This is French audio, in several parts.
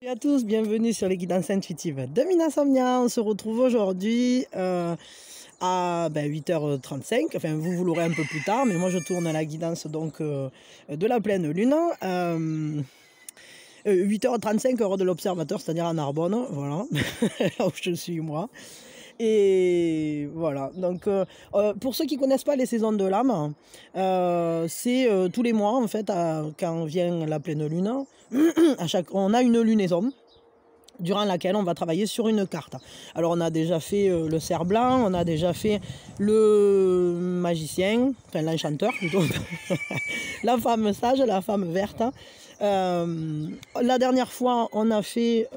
Bonjour à tous, bienvenue sur les guidances intuitives de Minasomnia. On se retrouve aujourd'hui à 8h35, enfin vous l'aurez un peu plus tard, mais moi je tourne la guidance donc de la pleine lune. 8h35 heure de l'observateur, c'est-à-dire à Narbonne, voilà, là où je suis moi. Et voilà, donc pour ceux qui ne connaissent pas les saisons de l'âme, c'est tous les mois en fait, quand vient la pleine lune, on a une lunaison durant laquelle on va travailler sur une carte. Alors on a déjà fait le cerf blanc, on a déjà fait le magicien, enfin l'enchanteur plutôt, la femme sage, la femme verte. La dernière fois on a fait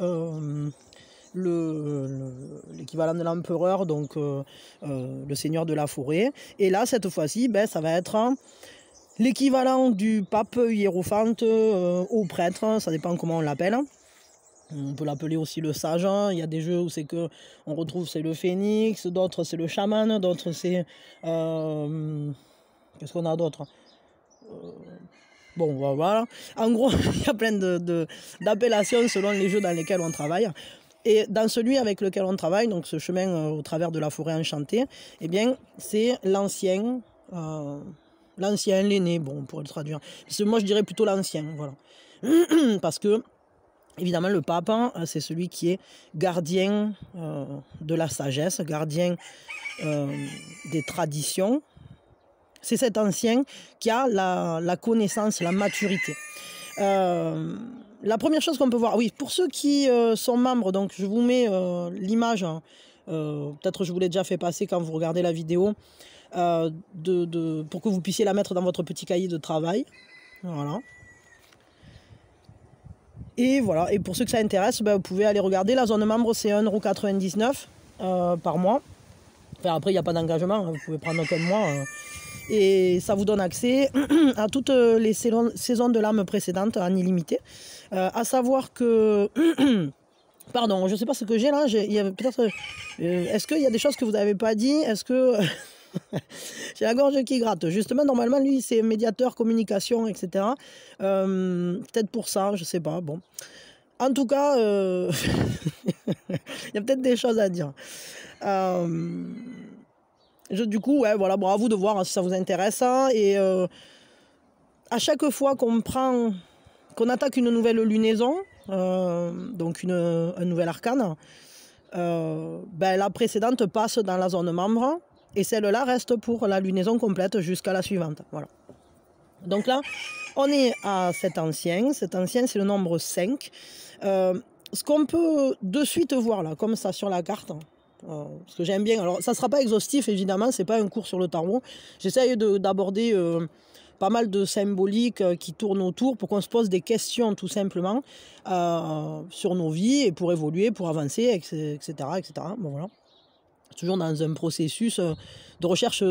l'équivalent de l'empereur, donc le seigneur de la forêt. Et là cette fois-ci, ça va être l'équivalent du pape hiérophante au prêtre, ça dépend comment on l'appelle. On peut l'appeler aussi le sage. Il y a des jeux où c'est que on retrouve c'est le phénix, d'autres c'est le chaman, d'autres c'est qu'est-ce qu'on a d'autre, bon voilà. En gros, il y a plein d'appellations selon les jeux dans lesquels on travaille. Et dans celui avec lequel on travaille, donc ce chemin au travers de la forêt enchantée, eh bien c'est l'ancien, l'aîné, bon on pourrait le traduire. Moi je dirais plutôt l'ancien, voilà. Parce que évidemment, le pape, c'est celui qui est gardien de la sagesse, gardien des traditions. C'est cet ancien qui a la connaissance, la maturité. La première chose qu'on peut voir, oui, pour ceux qui sont membres, donc je vous mets l'image, peut-être je vous l'ai déjà fait passer quand vous regardez la vidéo, pour que vous puissiez la mettre dans votre petit cahier de travail. Voilà. Et voilà, et pour ceux que ça intéresse, vous pouvez aller regarder. La zone membre, c'est 1,99 € par mois. Enfin, après, il n'y a pas d'engagement, vous pouvez prendre comme moi. Et ça vous donne accès à toutes les saisons de l'âme précédentes en illimité. À savoir que... Pardon, je ne sais pas ce que j'ai là. Peut-être. Est-ce qu'il y a des choses que vous n'avez pas dit? Est-ce que... J'ai la gorge qui gratte. Justement, normalement, lui, c'est médiateur, communication, etc. Peut-être pour ça, je sais pas. Bon. En tout cas, il y a peut-être des choses à dire. Du coup, ouais, voilà, bon, à vous de voir si ça vous intéresse. Et à chaque fois qu'on attaque une nouvelle lunaison, donc un nouvel arcane, la précédente passe dans la zone membre. Et celle-là reste pour la lunaison complète jusqu'à la suivante. Voilà. Donc là, on est à cet ancien. Cet ancien, c'est le nombre 5. Ce qu'on peut de suite voir là, comme ça sur la carte, parce que j'aime bien. Alors, ça ne sera pas exhaustif, évidemment. Ce n'est pas un cours sur le tarot. J'essaye d'aborder pas mal de symboliques qui tournent autour pour qu'on se pose des questions, tout simplement, sur nos vies et pour évoluer, pour avancer, etc. Bon, voilà. Toujours dans un processus de recherche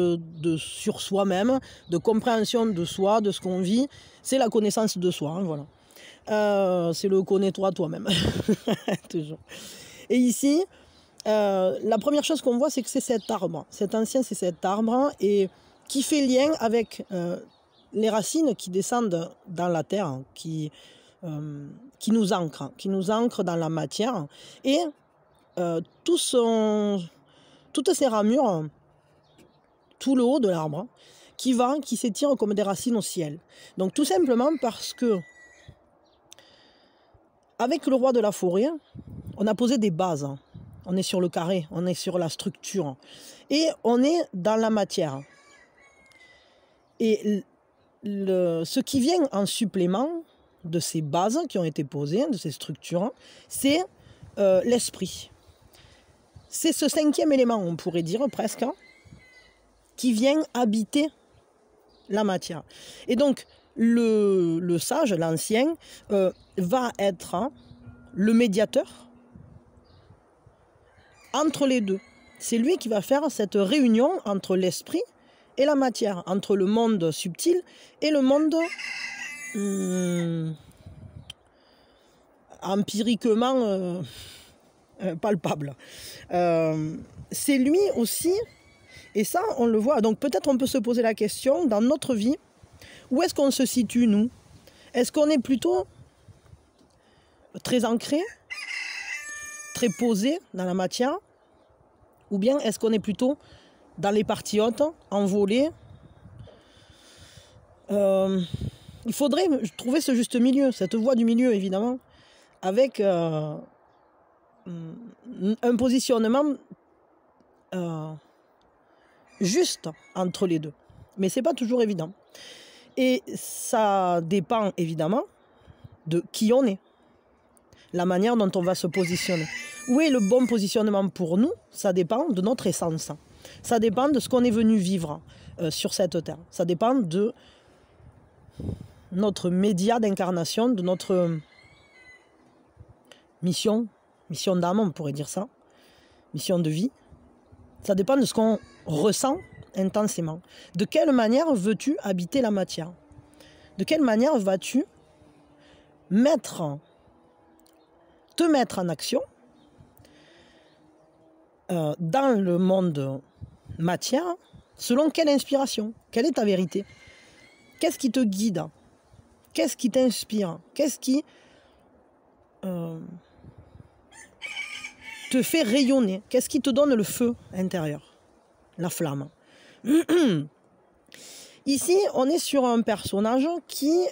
sur soi-même, de compréhension de soi, de ce qu'on vit. C'est la connaissance de soi, hein, voilà. C'est le connais-toi toi-même. Toujours. Et ici, la première chose qu'on voit, c'est que c'est cet arbre. Cet ancien, c'est cet arbre et qui fait lien avec les racines qui descendent dans la terre, qui nous ancrent dans la matière. Et toutes ces ramures, tout le haut de l'arbre, qui s'étirent comme des racines au ciel. Donc tout simplement parce que, avec le roi de la forêt, on a posé des bases. On est sur le carré, on est sur la structure. Et on est dans la matière. Et ce qui vient en supplément de ces bases qui ont été posées, de ces structures, c'est l'esprit. C'est ce 5e élément, on pourrait dire presque, qui vient habiter la matière. Et donc, le sage, l'ancien, va être le médiateur entre les deux. C'est lui qui va faire cette réunion entre l'esprit et la matière, entre le monde subtil et le monde empiriquement palpable. C'est lui aussi, et ça on le voit, donc peut-être on peut se poser la question dans notre vie, où est-ce qu'on se situe nous? Est-ce qu'on est plutôt très ancré, très posé dans la matière? Ou bien est-ce qu'on est plutôt dans les parties hautes, envolées? Il faudrait trouver ce juste milieu, cette voie du milieu évidemment, avec un positionnement juste entre les deux. Mais ce n'est pas toujours évident. Et ça dépend évidemment de qui on est, la manière dont on va se positionner. Où est le bon positionnement pour nous? Ça dépend de notre essence. Ça dépend de ce qu'on est venu vivre sur cette terre. Ça dépend de notre média d'incarnation, de notre mission d'âme, on pourrait dire ça, mission de vie. Ça dépend de ce qu'on ressent intensément. De quelle manière veux-tu habiter la matière? De quelle manière vas-tu te mettre en action dans le monde matière, selon quelle inspiration? Quelle est ta vérité? Qu'est-ce qui te guide? Qu'est-ce qui t'inspire? Qu'est-ce qui te fait rayonner? Qu'est-ce qui te donne le feu intérieur? La flamme. Ici, on est sur un personnage qui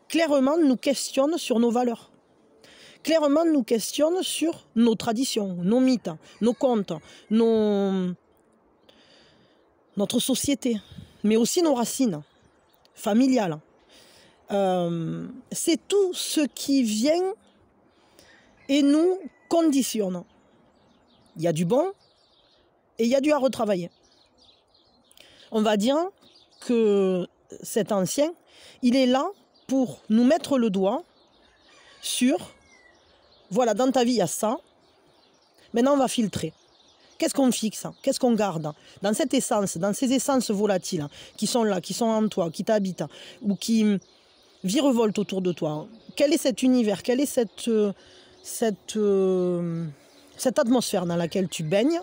clairement nous questionne sur nos valeurs. Clairement nous questionne sur nos traditions, nos mythes, nos contes, notre société, mais aussi nos racines familiales. C'est tout ce qui vient et nous conditionne. Il y a du bon et il y a du à retravailler. On va dire que cet ancien, il est là pour nous mettre le doigt sur, voilà, dans ta vie, il y a ça. Maintenant, on va filtrer. Qu'est-ce qu'on fixe? Qu'est-ce qu'on garde? Dans cette essence, dans ces essences volatiles qui sont là, qui sont en toi, qui t'habitent, ou qui virevoltent autour de toi. Quel est cet univers? Quelle est cette atmosphère dans laquelle tu baignes?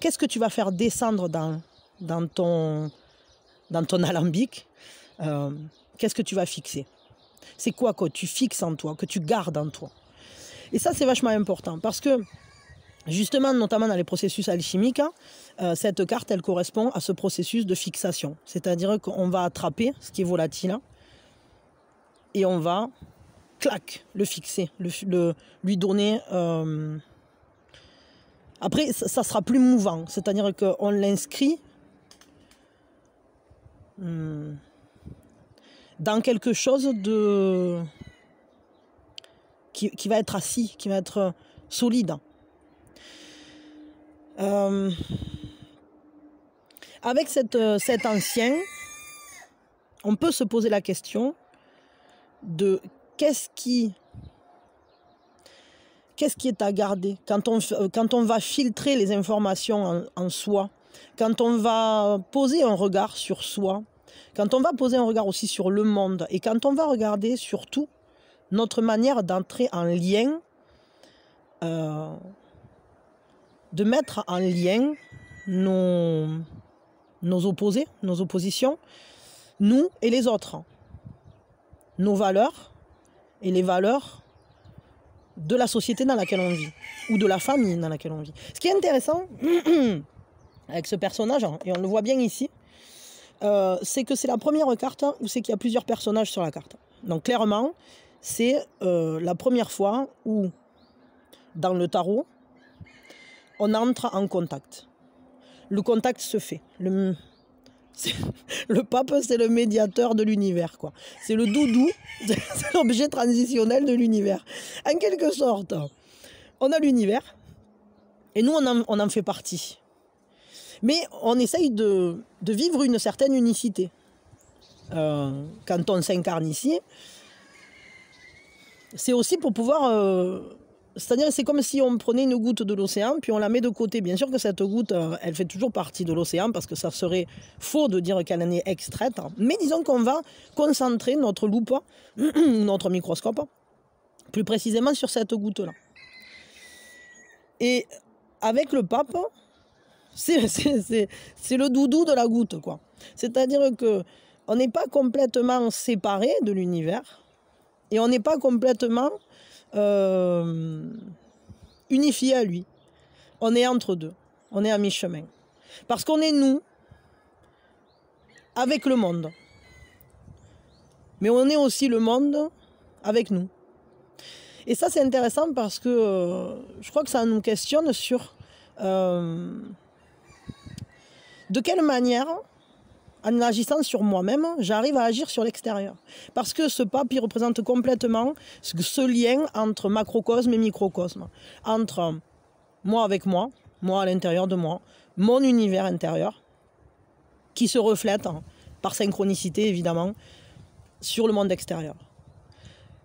Qu'est-ce que tu vas faire descendre dans ton alambic? Qu'est-ce que tu vas fixer? C'est quoi que tu fixes en toi, que tu gardes en toi? Et ça, c'est vachement important parce que, justement, notamment dans les processus alchimiques, cette carte, elle correspond à ce processus de fixation. C'est-à-dire qu'on va attraper ce qui est volatile et on va, clac, le fixer, lui donner... Après, ça sera plus mouvant. C'est-à-dire qu'on l'inscrit dans quelque chose qui va être assis, qui va être solide. Avec cet ancien, on peut se poser la question de qu'est-ce qui est à garder quand on va filtrer les informations en soi, quand on va poser un regard sur soi, quand on va poser un regard aussi sur le monde et quand on va regarder surtout notre manière d'entrer en lien, de mettre en lien nos opposés, nos oppositions, nous et les autres, nos valeurs et les valeurs de la société dans laquelle on vit, ou de la famille dans laquelle on vit. Ce qui est intéressant avec ce personnage, et on le voit bien ici, c'est que c'est la première carte où c'est qu'il y a plusieurs personnages sur la carte. Donc clairement, c'est la première fois où, dans le tarot, on entre en contact. Le contact se fait. Le pape, c'est le médiateur de l'univers, quoi. C'est le doudou, c'est l'objet transitionnel de l'univers. En quelque sorte, on a l'univers, et nous, on en fait partie. Mais on essaye de vivre une certaine unicité. Quand on s'incarne ici, c'est aussi pour pouvoir... c'est-à-dire, c'est comme si on prenait une goutte de l'océan, puis on la met de côté. Bien sûr que cette goutte, elle fait toujours partie de l'océan, parce que ça serait faux de dire qu'elle en est extraite. Mais disons qu'on va concentrer notre loupe, notre microscope, plus précisément sur cette goutte-là. Et avec le pape, c'est le doudou de la goutte, quoi. C'est-à-dire qu'on n'est pas complètement séparé de l'univers, et on n'est pas complètement unifié à lui. On est entre deux, on est à mi-chemin. Parce qu'on est nous, avec le monde. Mais on est aussi le monde avec nous. Et ça, c'est intéressant parce que je crois que ça nous questionne sur de quelle manière, en agissant sur moi-même, j'arrive à agir sur l'extérieur. Parce que ce pape, il représente complètement ce lien entre macrocosme et microcosme. Entre moi avec moi à l'intérieur de moi, mon univers intérieur, qui se reflète, par synchronicité évidemment, sur le monde extérieur.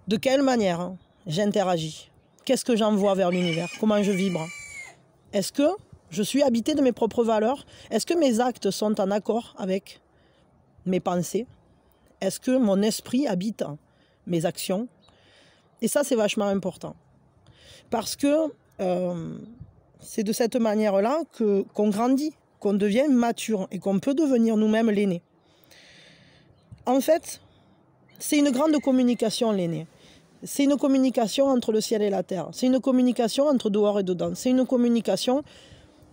De quelle manière j'interagis? Qu'est-ce que j'envoie vers l'univers? Comment je vibre? Est-ce que je suis habité de mes propres valeurs? Est-ce que mes actes sont en accord avec mes pensées? Est-ce que mon esprit habite mes actions? Et ça, c'est vachement important. Parce que c'est de cette manière-là qu'on grandit, qu'on devient mature et qu'on peut devenir nous-mêmes l'aîné. En fait, c'est une grande communication, l'aîné. C'est une communication entre le ciel et la terre. C'est une communication entre dehors et dedans. C'est une communication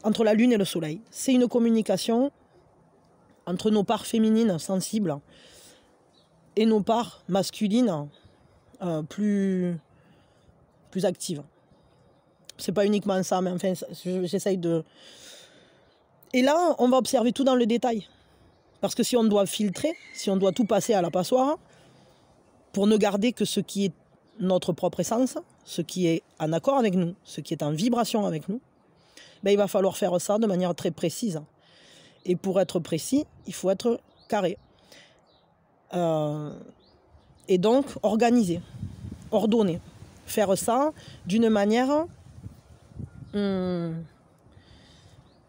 entre la lune et le soleil. C'est une communication entre nos parts féminines sensibles et nos parts masculines plus actives. C'est pas uniquement ça, mais enfin, j'essaye de... Et là, on va observer tout dans le détail. Parce que si on doit filtrer, si on doit tout passer à la passoire, pour ne garder que ce qui est notre propre essence, ce qui est en accord avec nous, ce qui est en vibration avec nous, ben, il va falloir faire ça de manière très précise. Et pour être précis, il faut être carré. Et donc, organiser, ordonner. Faire ça d'une manière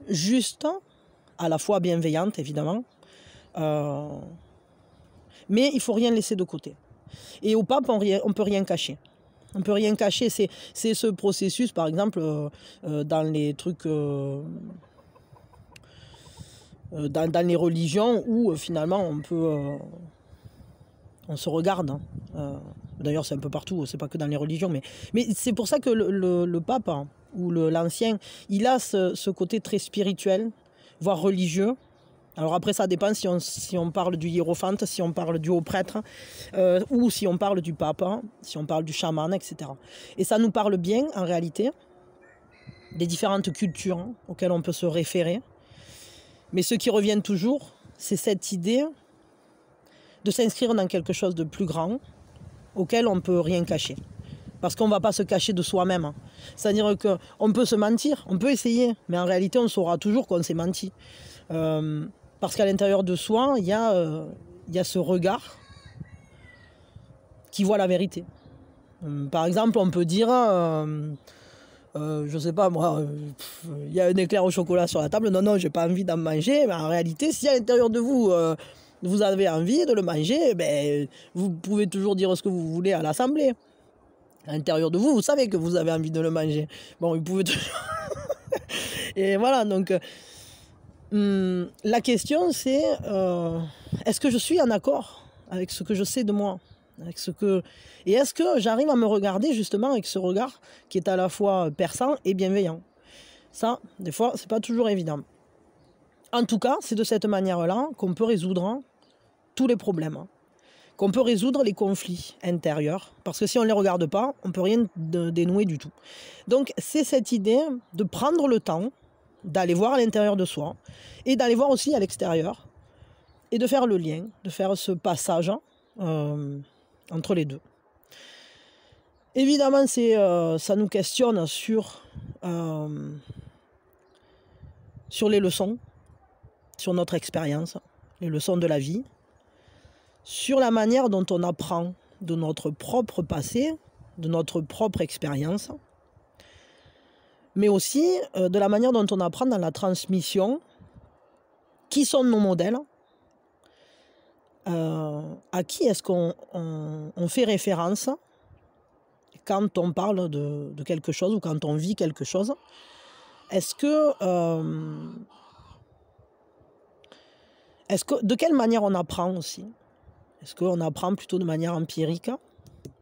juste, à la fois bienveillante, évidemment, mais il ne faut rien laisser de côté. Et au pape, on ne peut rien cacher. On ne peut rien cacher. C'est ce processus, par exemple, dans les trucs... dans les religions où finalement on se regarde. D'ailleurs, c'est un peu partout, c'est pas que dans les religions. Mais c'est pour ça que le pape ou l'ancien, il a ce côté très spirituel, voire religieux. Alors après, ça dépend si on parle du hiérophante, si on parle du haut prêtre, ou si on parle du pape, si on parle du chaman, etc. Et ça nous parle bien, en réalité, des différentes cultures auxquelles on peut se référer. Mais ce qui revient toujours, c'est cette idée de s'inscrire dans quelque chose de plus grand, auquel on ne peut rien cacher. Parce qu'on ne va pas se cacher de soi-même. C'est-à-dire qu'on peut se mentir, on peut essayer, mais en réalité, on saura toujours qu'on s'est menti. Parce qu'à l'intérieur de soi, il y a ce regard qui voit la vérité. Par exemple, on peut dire, je sais pas moi, il y a un éclair au chocolat sur la table, non, j'ai pas envie d'en manger, mais en réalité, si à l'intérieur de vous, vous avez envie de le manger, ben, vous pouvez toujours dire ce que vous voulez à l'assemblée. À l'intérieur de vous, vous savez que vous avez envie de le manger. Bon, vous pouvez toujours... Et voilà, donc... la question c'est est-ce que je suis en accord avec ce que je sais de moi, et est-ce que j'arrive à me regarder justement avec ce regard qui est à la fois perçant et bienveillant. Ça, des fois, c'est pas toujours évident. En tout cas, c'est de cette manière-là qu'on peut résoudre tous les problèmes, qu'on peut résoudre les conflits intérieurs, parce que si on ne les regarde pas, on ne peut rien dénouer du tout. Donc c'est cette idée de prendre le temps d'aller voir à l'intérieur de soi et d'aller voir aussi à l'extérieur et de faire le lien, de faire ce passage entre les deux. Évidemment, ça nous questionne sur les leçons, sur notre expérience, les leçons de la vie, sur la manière dont on apprend de notre propre passé, de notre propre expérience, mais aussi de la manière dont on apprend dans la transmission, qui sont nos modèles, à qui est-ce qu'on fait référence quand on parle de quelque chose ou quand on vit quelque chose. De quelle manière on apprend aussi? Est-ce qu'on apprend plutôt de manière empirique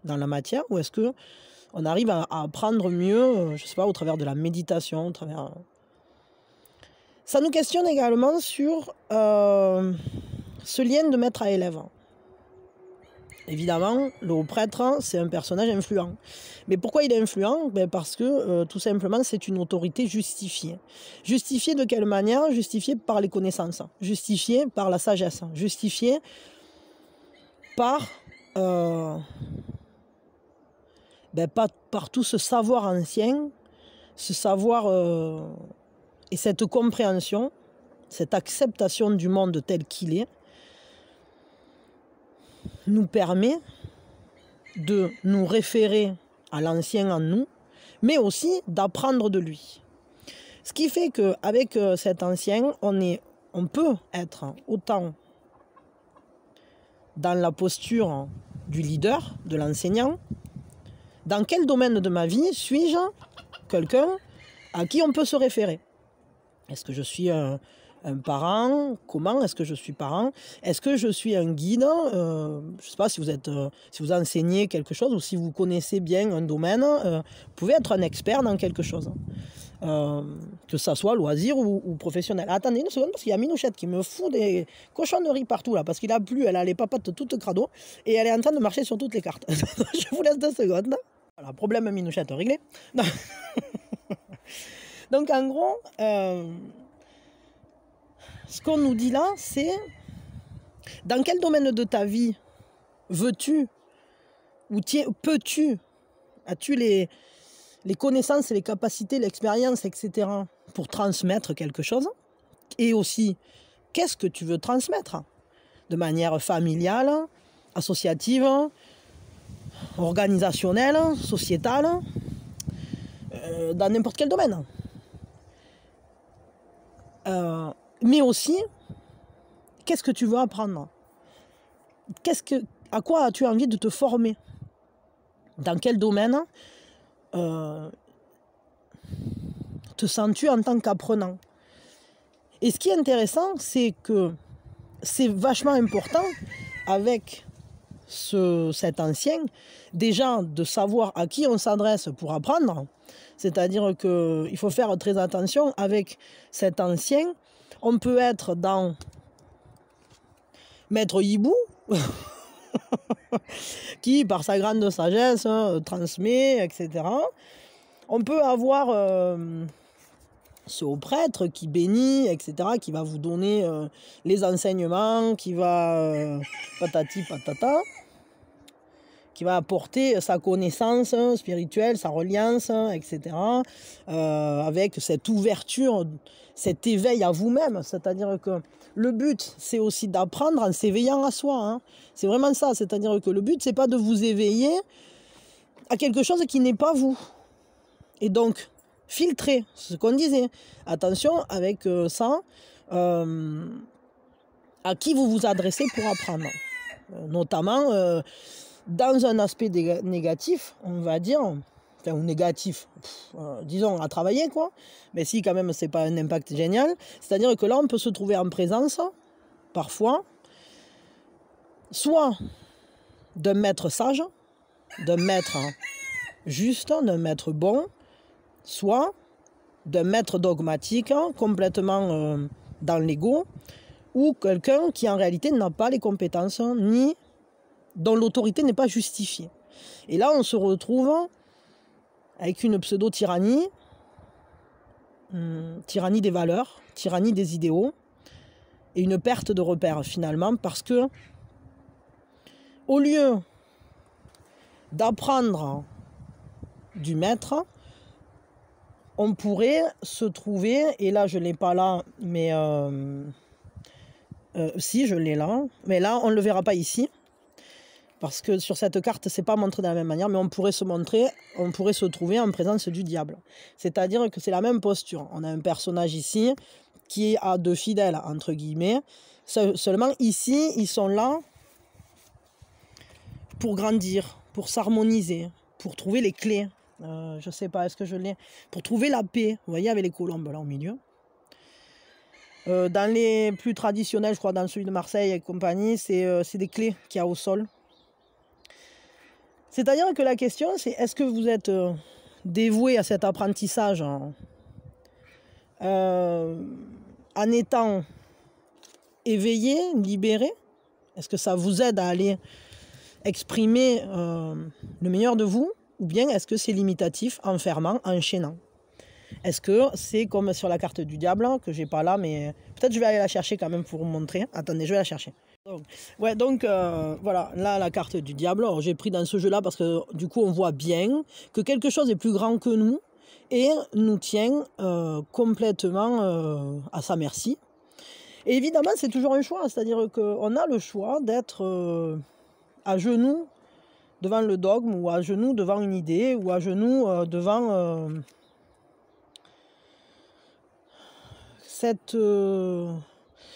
dans la matière, ou est-ce qu'on on arrive à apprendre mieux, je ne sais pas, au travers de la méditation, au travers... Ça nous questionne également sur ce lien de maître à élève. Évidemment, le haut prêtre, c'est un personnage influent. Mais pourquoi il est influent? Parce que tout simplement, c'est une autorité justifiée. Justifiée de quelle manière? Justifiée par les connaissances, justifiée par la sagesse, justifiée par, par tout ce savoir ancien, ce savoir et cette compréhension, cette acceptation du monde tel qu'il est, nous permet de nous référer à l'ancien en nous, mais aussi d'apprendre de lui. Ce qui fait qu'avec cet ancien, on peut être autant dans la posture du leader, de l'enseignant. Dans quel domaine de ma vie suis-je quelqu'un à qui on peut se référer? Est-ce que je suis un parent? Comment est-ce que je suis parent? Est-ce que je suis un guide? Je ne sais pas si vous enseignez quelque chose ou si vous connaissez bien un domaine. Vous pouvez être un expert dans quelque chose. Que ça soit loisir ou professionnel. Attendez une seconde parce qu'il y a Minouchette qui me fout des cochonneries partout là parce qu'il a plu, elle a les papates toutes crado et elle est en train de marcher sur toutes les cartes. Je vous laisse 2 secondes. Voilà, problème Minouchette réglé. Non. Donc en gros, ce qu'on nous dit là, c'est dans quel domaine de ta vie veux-tu ou peux-tu, as-tu les connaissances et les capacités, l'expérience, etc. pour transmettre quelque chose? Et aussi, qu'est-ce que tu veux transmettre? De manière familiale, associative, organisationnelle, sociétale, dans n'importe quel domaine. Mais aussi, qu'est-ce que tu veux apprendre? À quoi as-tu envie de te former? Dans quel domaine te sens-tu en tant qu'apprenant? Et ce qui est intéressant, c'est que c'est vachement important avec cet ancien, déjà de savoir à qui on s'adresse pour apprendre. C'est-à-dire qu'il faut faire très attention avec cet ancien. On peut être dans Maître Hibou, qui, par sa grande sagesse, transmet, etc. On peut avoir ce haut prêtre qui bénit, etc., qui va vous donner les enseignements, qui va patati patata, qui va apporter sa connaissance spirituelle, sa reliance, etc., avec cette ouverture, cet éveil à vous-même. C'est-à-dire que le but, c'est aussi d'apprendre en s'éveillant à soi. Hein. C'est vraiment ça. C'est-à-dire que le but, c'est pas de vous éveiller à quelque chose qui n'est pas vous. Et donc, filtrer, c'est ce qu'on disait. Attention avec ça, à qui vous vous adressez pour apprendre. Notamment dans un aspect négatif, on va dire, enfin, ou négatif, disons à travailler quoi, mais si quand même c'est pas un impact génial, c'est-à-dire que là on peut se trouver en présence, parfois, soit d'un maître sage, d'un maître juste, d'un maître bon, soit d'un maître dogmatique, complètement dans l'ego, ou quelqu'un qui en réalité n'a pas les compétences, ni dont l'autorité n'est pas justifiée. Et là, on se retrouve avec une pseudo-tyrannie, tyrannie des valeurs, tyrannie des idéaux, et une perte de repères finalement, parce que au lieu d'apprendre du maître, on pourrait se trouver, et là je ne l'ai pas là, mais si je l'ai là, mais là on ne le verra pas ici, parce que sur cette carte c'est pas montré de la même manière, mais on pourrait se trouver en présence du diable. C'est-à-dire que c'est la même posture. On a un personnage ici qui a de fidèles entre guillemets, seulement ici ils sont là pour grandir, pour s'harmoniser, pour trouver les clés. Je sais pas, est-ce que je l'ai? Pour trouver la paix, vous voyez, avec les colombes là au milieu. Dans les plus traditionnels, je crois dans celui de Marseille et compagnie, c'est des clés qu'il y a au sol. C'est-à-dire que la question, c'est est-ce que vous êtes dévoué à cet apprentissage en étant éveillé, libéré? Est-ce que ça vous aide à aller exprimer le meilleur de vous? Ou bien est-ce que c'est limitatif, enfermant, enchaînant? Est-ce que c'est comme sur la carte du diable, que j'ai pas là, mais peut-être je vais aller la chercher quand même pour vous montrer. Attendez, je vais la chercher. Donc, voilà, là la carte du diable. J'ai pris dans ce jeu-là parce que du coup on voit bien que quelque chose est plus grand que nous et nous tient complètement à sa merci. Et évidemment, c'est toujours un choix, c'est-à-dire qu'on a le choix d'être à genoux devant le dogme, ou à genoux devant une idée, ou à genoux devant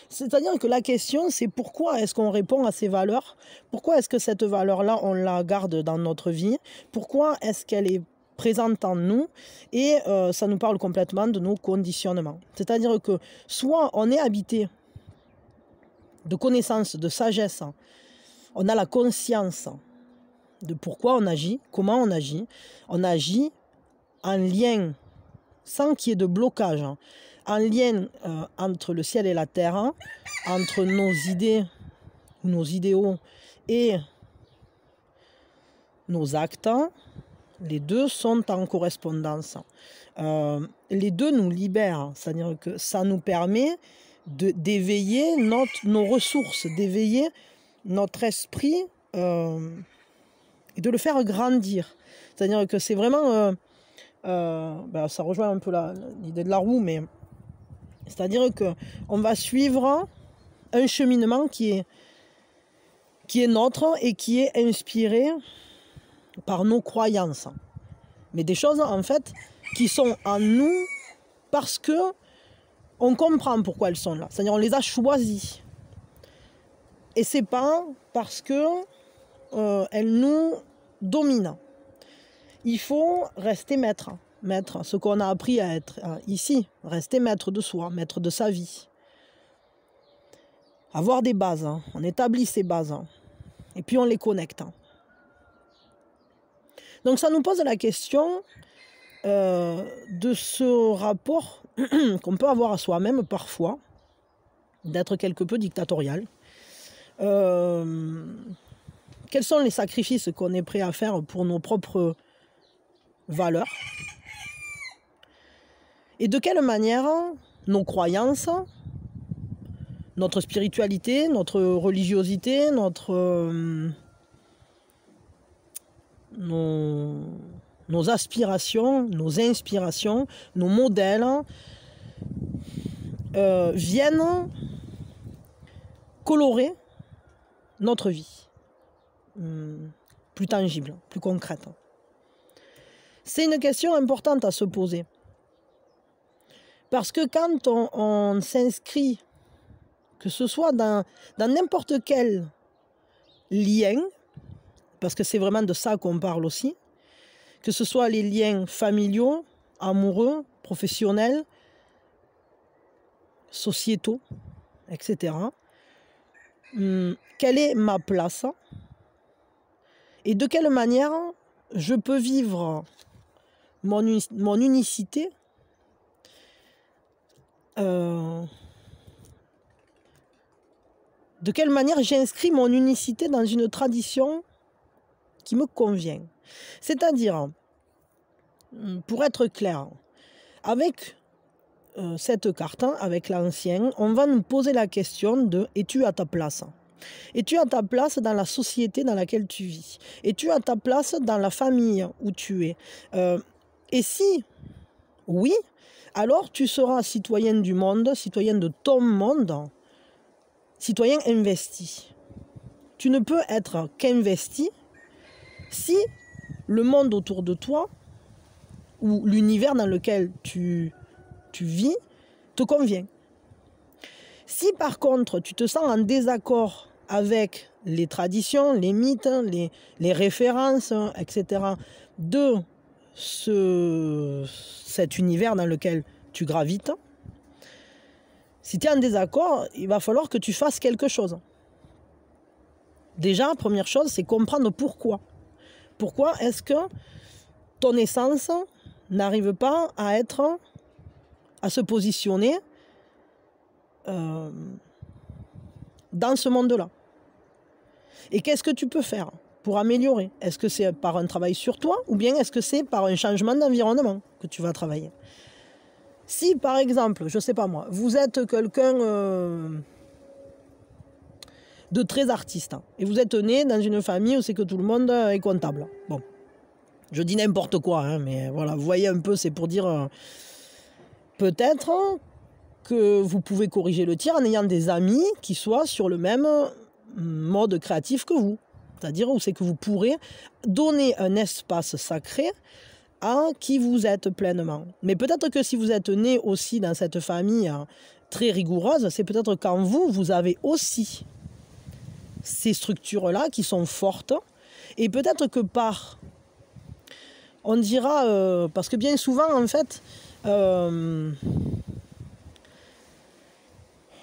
c'est-à-dire que la question, c'est pourquoi est-ce qu'on répond à ces valeurs? Pourquoi est-ce que cette valeur-là, on la garde dans notre vie? Pourquoi est-ce qu'elle est présente en nous? Et ça nous parle complètement de nos conditionnements. C'est-à-dire que soit on est habité de connaissances, de sagesse, on a la conscience de pourquoi on agit, comment on agit en lien, sans qu'il y ait de blocage, en lien entre le ciel et la terre, entre nos idées, nos idéaux et nos actes. Les deux sont en correspondance. Les deux nous libèrent, c'est-à-dire que ça nous permet d'éveiller nos ressources, d'éveiller notre esprit et de le faire grandir. C'est-à-dire que c'est vraiment... ça rejoint un peu l'idée de la roue, mais c'est-à-dire qu'on va suivre un cheminement qui est nôtre et qui est inspiré par nos croyances. Mais des choses, en fait, qui sont en nous parce que on comprend pourquoi elles sont là. C'est-à-dire on les a choisies. Et c'est pas parce que elles nous dominent. Il faut rester maître. Maître, ce qu'on a appris à être ici. Rester maître de soi, maître de sa vie. Avoir des bases. On établit ces bases. Et puis on les connecte. Donc ça nous pose la question de ce rapport qu'on peut avoir à soi-même parfois, d'être quelque peu dictatorial. Quels sont les sacrifices qu'on est prêt à faire pour nos propres valeurs? Et de quelle manière nos croyances, notre spiritualité, notre religiosité, nos aspirations, nos inspirations, nos modèles viennent colorer notre vie, plus tangible, plus concrète. C'est une question importante à se poser. Parce que quand on s'inscrit, que ce soit dans n'importe quel lien, parce que c'est vraiment de ça qu'on parle aussi, que ce soit les liens familiaux, amoureux, professionnels, sociétaux, etc. Quelle est ma place? Et de quelle manière je peux vivre mon unicité de quelle manière j'inscris mon unicité dans une tradition qui me convient. C'est-à-dire, pour être clair, avec cette carte, avec l'ancien, on va nous poser la question de « es-tu à ta place ?» Es-tu à ta place dans la société dans laquelle tu vis? Es-tu à ta place dans la famille où tu es? Et si oui, alors tu seras citoyen du monde, citoyen de ton monde, citoyen investi. Tu ne peux être qu'investi si le monde autour de toi ou l'univers dans lequel tu vis te convient. Si par contre tu te sens en désaccord avec les traditions, les mythes, les références, etc. de cet univers dans lequel tu gravites, si tu es en désaccord, il va falloir que tu fasses quelque chose. Déjà, première chose, c'est comprendre pourquoi. Pourquoi est-ce que ton essence n'arrive pas à se positionner dans ce monde-là? Et qu'est-ce que tu peux faire pour améliorer? Est-ce que c'est par un travail sur toi ou bien est-ce que c'est par un changement d'environnement que tu vas travailler? Si par exemple, je ne sais pas moi, vous êtes quelqu'un de très artiste et vous êtes né dans une famille où c'est que tout le monde est comptable. Bon, je dis n'importe quoi, hein, mais voilà, vous voyez un peu, c'est pour dire peut-être que vous pouvez corriger le tir en ayant des amis qui soient sur le même mode créatif que vous. C'est-à-dire où c'est que vous pourrez donner un espace sacré à qui vous êtes pleinement. Mais peut-être que si vous êtes né aussi dans cette famille très rigoureuse, c'est peut-être qu'en vous, vous avez aussi ces structures-là qui sont fortes. Et peut-être que on dira, parce que bien souvent, en fait,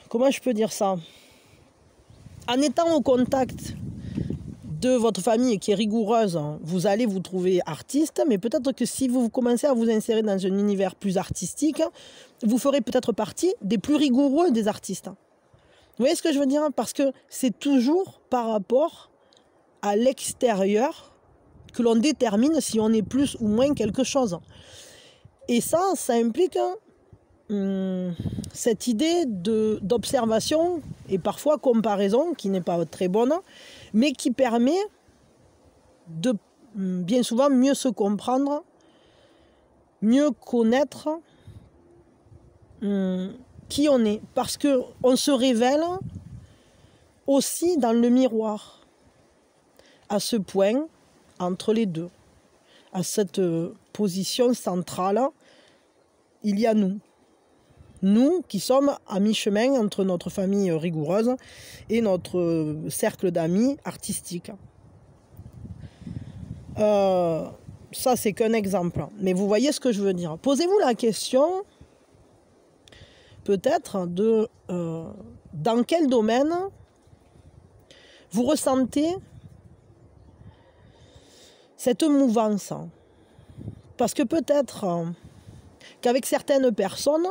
comment je peux dire ça? En étant au contact de votre famille qui est rigoureuse, vous allez vous trouver artiste, mais peut-être que si vous commencez à vous insérer dans un univers plus artistique, vous ferez peut-être partie des plus rigoureux des artistes. Vous voyez ce que je veux dire? Parce que c'est toujours par rapport à l'extérieur que l'on détermine si on est plus ou moins quelque chose. Et ça implique cette idée d'observation et parfois comparaison qui n'est pas très bonne, mais qui permet de bien souvent mieux se comprendre, mieux connaître qui on est. Parce qu'on se révèle aussi dans le miroir, à ce point entre les deux, à cette position centrale, il y a nous. Nous qui sommes à mi-chemin entre notre famille rigoureuse et notre cercle d'amis artistique. Ça, c'est qu'un exemple. Mais vous voyez ce que je veux dire. Posez-vous la question, peut-être, dans quel domaine vous ressentez cette mouvance. Parce que peut-être qu'avec certaines personnes,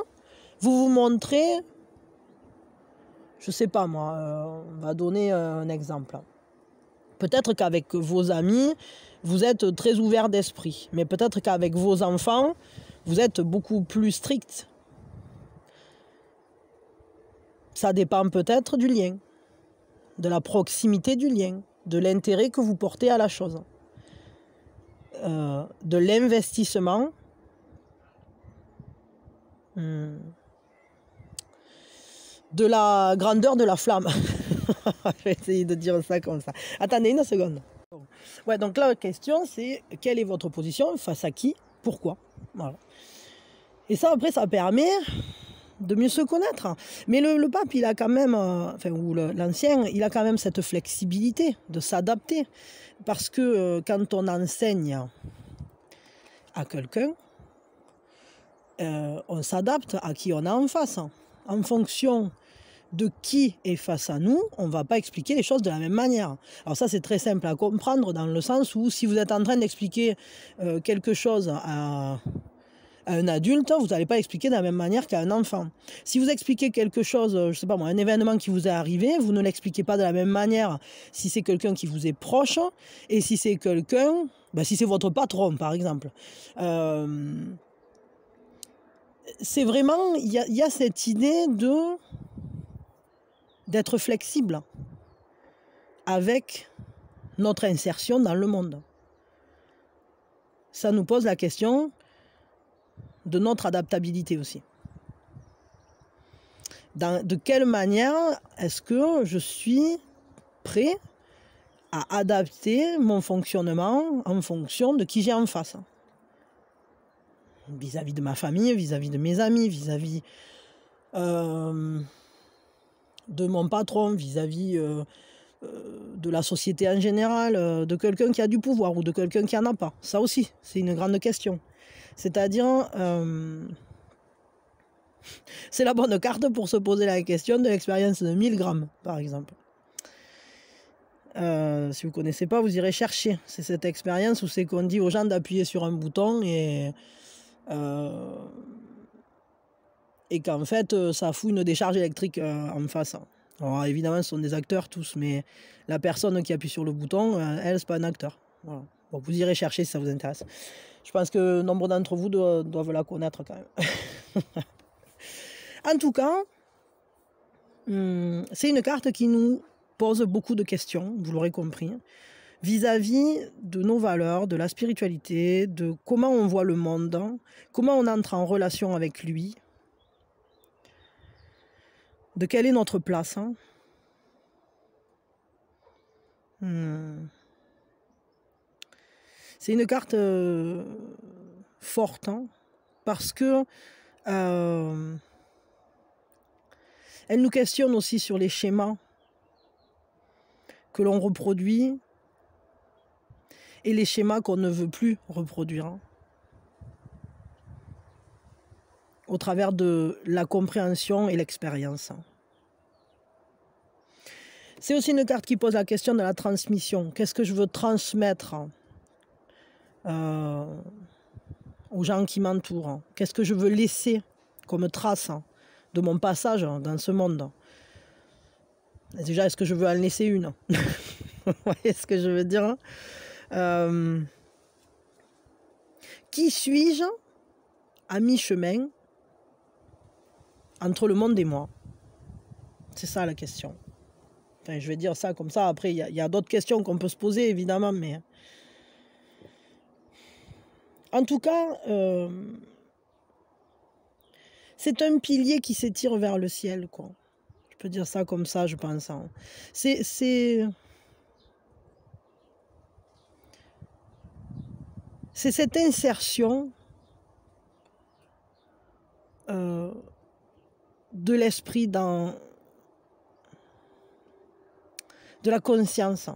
vous vous montrez, je ne sais pas moi, on va donner un exemple. Peut-être qu'avec vos amis, vous êtes très ouvert d'esprit. Mais peut-être qu'avec vos enfants, vous êtes beaucoup plus strict. Ça dépend peut-être du lien, de la proximité du lien, de l'intérêt que vous portez à la chose, de l'investissement, de la grandeur de la flamme. Je vais essayer de dire ça comme ça. Attendez une seconde. Ouais, donc là, la question, c'est quelle est votre position, face à qui, pourquoi. Voilà. Et ça, après, ça permet de mieux se connaître. Mais le pape, il a quand même, ou l'ancien, il a quand même cette flexibilité de s'adapter. Parce que quand on enseigne à quelqu'un, on s'adapte à qui on a en face. En fonction de qui est face à nous, on ne va pas expliquer les choses de la même manière. Alors ça, c'est très simple à comprendre dans le sens où si vous êtes en train d'expliquer quelque chose à un adulte, vous n'allez pas l'expliquer de la même manière qu'à un enfant. Si vous expliquez quelque chose, je ne sais pas moi, un événement qui vous est arrivé, vous ne l'expliquez pas de la même manière si c'est quelqu'un qui vous est proche et si c'est quelqu'un, si c'est votre patron par exemple. C'est vraiment, il y a cette idée d'être flexible avec notre insertion dans le monde. Ça nous pose la question de notre adaptabilité aussi. De quelle manière est-ce que je suis prêt à adapter mon fonctionnement en fonction de qui j'ai en face ? Vis-à-vis de ma famille, vis-à-vis de mes amis, vis-à-vis de mon patron, vis-à-vis de la société en général, de quelqu'un qui a du pouvoir ou de quelqu'un qui n'en a pas. Ça aussi, c'est une grande question. C'est-à-dire, c'est la bonne carte pour se poser la question de l'expérience de 1000 grammes, par exemple. Si vous ne connaissez pas, vous irez chercher. C'est cette expérience où c'est qu'on dit aux gens d'appuyer sur un bouton et qu'en fait, ça fout une décharge électrique en face. Alors évidemment, ce sont des acteurs tous, mais la personne qui appuie sur le bouton, elle, c'est pas un acteur. Voilà. Bon, vous irez chercher si ça vous intéresse. Je pense que nombre d'entre vous doivent la connaître quand même. En tout cas, c'est une carte qui nous pose beaucoup de questions, vous l'aurez compris, vis-à-vis de nos valeurs, de la spiritualité, de comment on voit le monde, comment on entre en relation avec lui, de quelle est notre place. C'est une carte forte, parce que elle nous questionne aussi sur les schémas que l'on reproduit et les schémas qu'on ne veut plus reproduire, au travers de la compréhension et l'expérience. C'est aussi une carte qui pose la question de la transmission. Qu'est-ce que je veux transmettre aux gens qui m'entourent? Qu'est-ce que je veux laisser comme trace de mon passage dans ce monde? Déjà, est-ce que je veux en laisser une? Vous voyez ce que je veux dire? Qui suis-je à mi-chemin entre le monde et moi? C'est ça la question. Enfin, je vais dire ça comme ça. Après, il y a d'autres questions qu'on peut se poser, évidemment, mais... En tout cas, c'est un pilier qui s'étire vers le ciel, quoi. Je peux dire ça comme ça, je pense. C'est cette insertion de l'esprit dans de la conscience.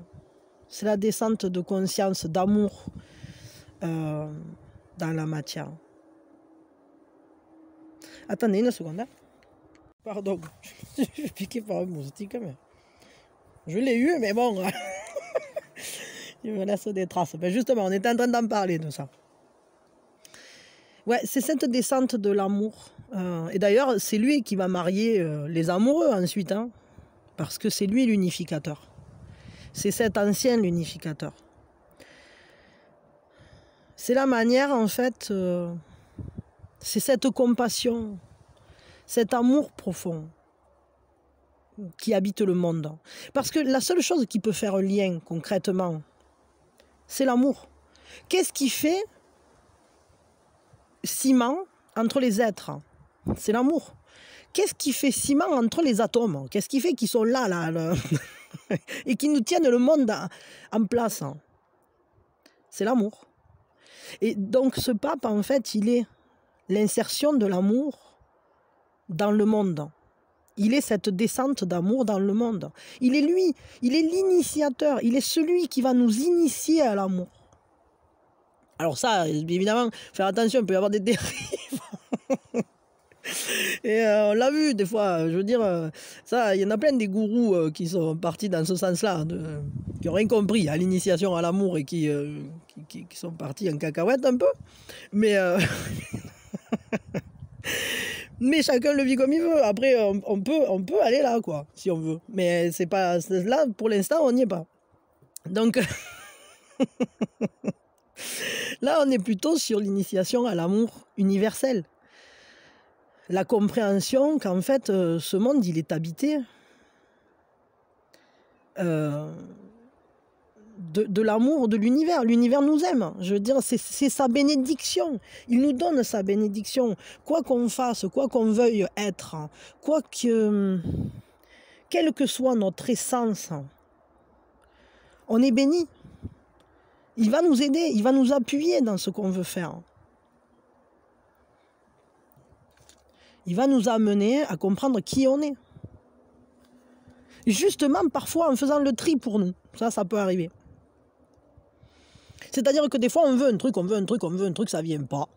C'est la descente de conscience, d'amour dans la matière. Attendez une seconde. Pardon, je suis piqué par un moustique, mais je l'ai eu, mais bon, il me laisse des traces. Ben justement, on était en train d'en parler de ça. Ouais, c'est cette descente de l'amour. Et d'ailleurs, c'est lui qui va marier les amoureux ensuite, parce que c'est lui l'unificateur. C'est cet ancien l'unificateur. C'est la manière, en fait, c'est cette compassion, cet amour profond qui habite le monde. Parce que la seule chose qui peut faire un lien concrètement, c'est l'amour. Qu'est-ce qui fait ciment entre les êtres? C'est l'amour. Qu'est-ce qui fait ciment entre les atomes? Qu'est-ce qui fait qu'ils sont là et qui nous tiennent le monde en place? C'est l'amour. Et donc ce pape, en fait, il est l'insertion de l'amour dans le monde. Il est cette descente d'amour dans le monde. Il est lui, il est l'initiateur, il est celui qui va nous initier à l'amour. Alors ça, évidemment, faire attention, il peut y avoir des dérives. Et on l'a vu des fois, je veux dire, ça, il y en a plein des gourous qui sont partis dans ce sens-là, qui n'ont rien compris à l'initiation à l'amour et qui sont partis en cacahuète un peu. Mais, mais chacun le vit comme il veut. Après, on peut aller là, quoi, si on veut. Mais c'est pas là, pour l'instant, on n'y est pas. Donc, là, on est plutôt sur l'initiation à l'amour universel. La compréhension qu'en fait, ce monde, il est habité de l'amour de l'univers. L'univers nous aime. Je veux dire, c'est sa bénédiction. Il nous donne sa bénédiction. Quoi qu'on fasse, quoi qu'on veuille être, quelle que soit notre essence, on est béni. Il va nous aider, il va nous appuyer dans ce qu'on veut faire. Il va nous amener à comprendre qui on est. Justement, parfois, en faisant le tri pour nous. Ça peut arriver. C'est-à-dire que des fois, on veut un truc, ça ne vient pas.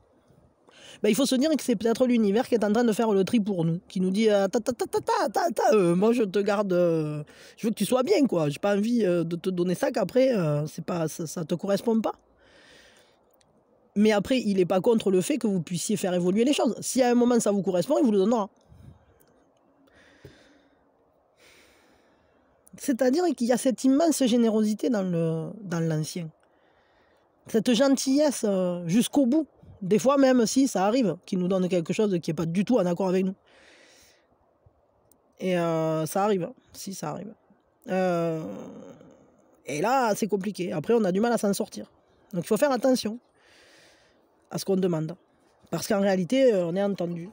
ben, il faut se dire que c'est peut-être l'univers qui est en train de faire le tri pour nous, qui nous dit moi je te garde, je veux que tu sois bien, quoi. J'ai pas envie de te donner ça qu'après c'est pas, ça te correspond pas. Mais après, il n'est pas contre le fait que vous puissiez faire évoluer les choses. Si à un moment ça vous correspond, il vous le donnera. C'est-à-dire qu'il y a cette immense générosité dans l'ancien. Cette gentillesse jusqu'au bout. Des fois même si ça arrive, qu'il nous donne quelque chose qui n'est pas du tout en accord avec nous. Et ça arrive, si ça arrive. Et là, c'est compliqué. Après, on a du mal à s'en sortir. Donc il faut faire attention à ce qu'on demande. Parce qu'en réalité, on est entendu.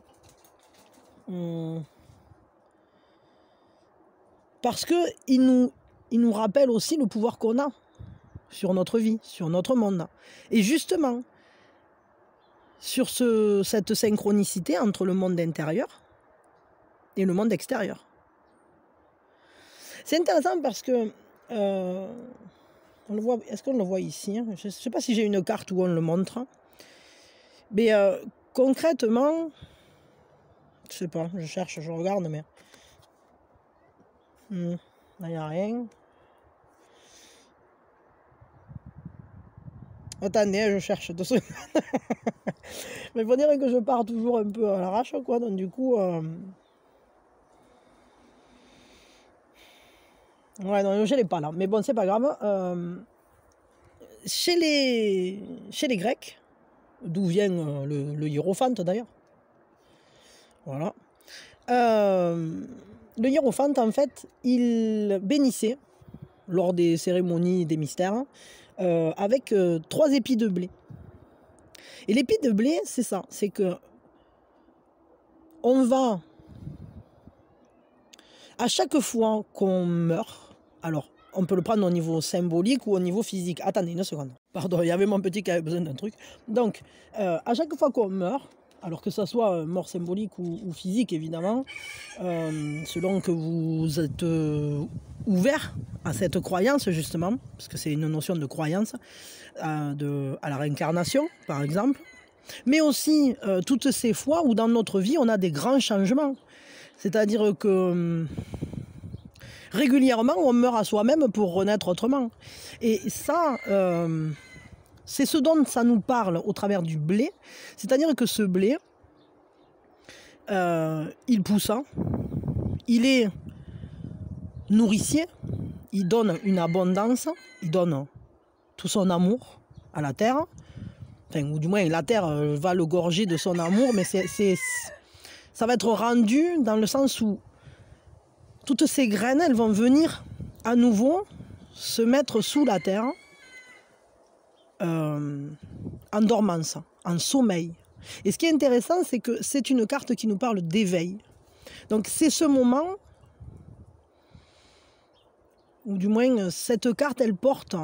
Parce qu'il nous rappelle aussi le pouvoir qu'on a sur notre vie, sur notre monde. Et justement, sur cette synchronicité entre le monde intérieur et le monde extérieur. C'est intéressant parce que, on le voit, est-ce qu'on le voit ici, hein? Je ne sais pas si j'ai une carte où on le montre. Mais concrètement, je sais pas, je cherche, je regarde, mais là, il n'y a rien. Attendez, je cherche 2 secondes. Mais il faut dire que je pars toujours un peu à l'arrache, quoi. Donc du coup... Ouais, non, je ne l'ai pas là. Mais bon, c'est pas grave. Chez les Grecs, d'où vient le hiérophante d'ailleurs. Voilà. Le hiérophante, en fait, il bénissait, lors des cérémonies, des mystères, avec 3 épis de blé. Et l'épi de blé, c'est ça, c'est que on va, à chaque fois qu'on meurt, alors on peut le prendre au niveau symbolique ou au niveau physique. Attendez une seconde. Pardon, il y avait mon petit qui avait besoin d'un truc. Donc, à chaque fois qu'on meurt, alors que ça soit mort symbolique ou physique, évidemment, selon que vous êtes ouvert à cette croyance, justement, parce que c'est une notion de croyance, à la réincarnation, par exemple, mais aussi toutes ces fois où dans notre vie, on a des grands changements. C'est-à-dire que régulièrement, on meurt à soi-même pour renaître autrement. Et ça, c'est ce dont ça nous parle au travers du blé. C'est-à-dire que ce blé, il pousse, il est nourricier, il donne une abondance, il donne tout son amour à la terre. Enfin, ou du moins, la terre va le gorger de son amour, mais ça va être rendu dans le sens où toutes ces graines, elles vont venir à nouveau se mettre sous la terre en dormance, en sommeil. Et ce qui est intéressant, c'est que c'est une carte qui nous parle d'éveil. Donc c'est ce moment, ou du moins cette carte, elle porte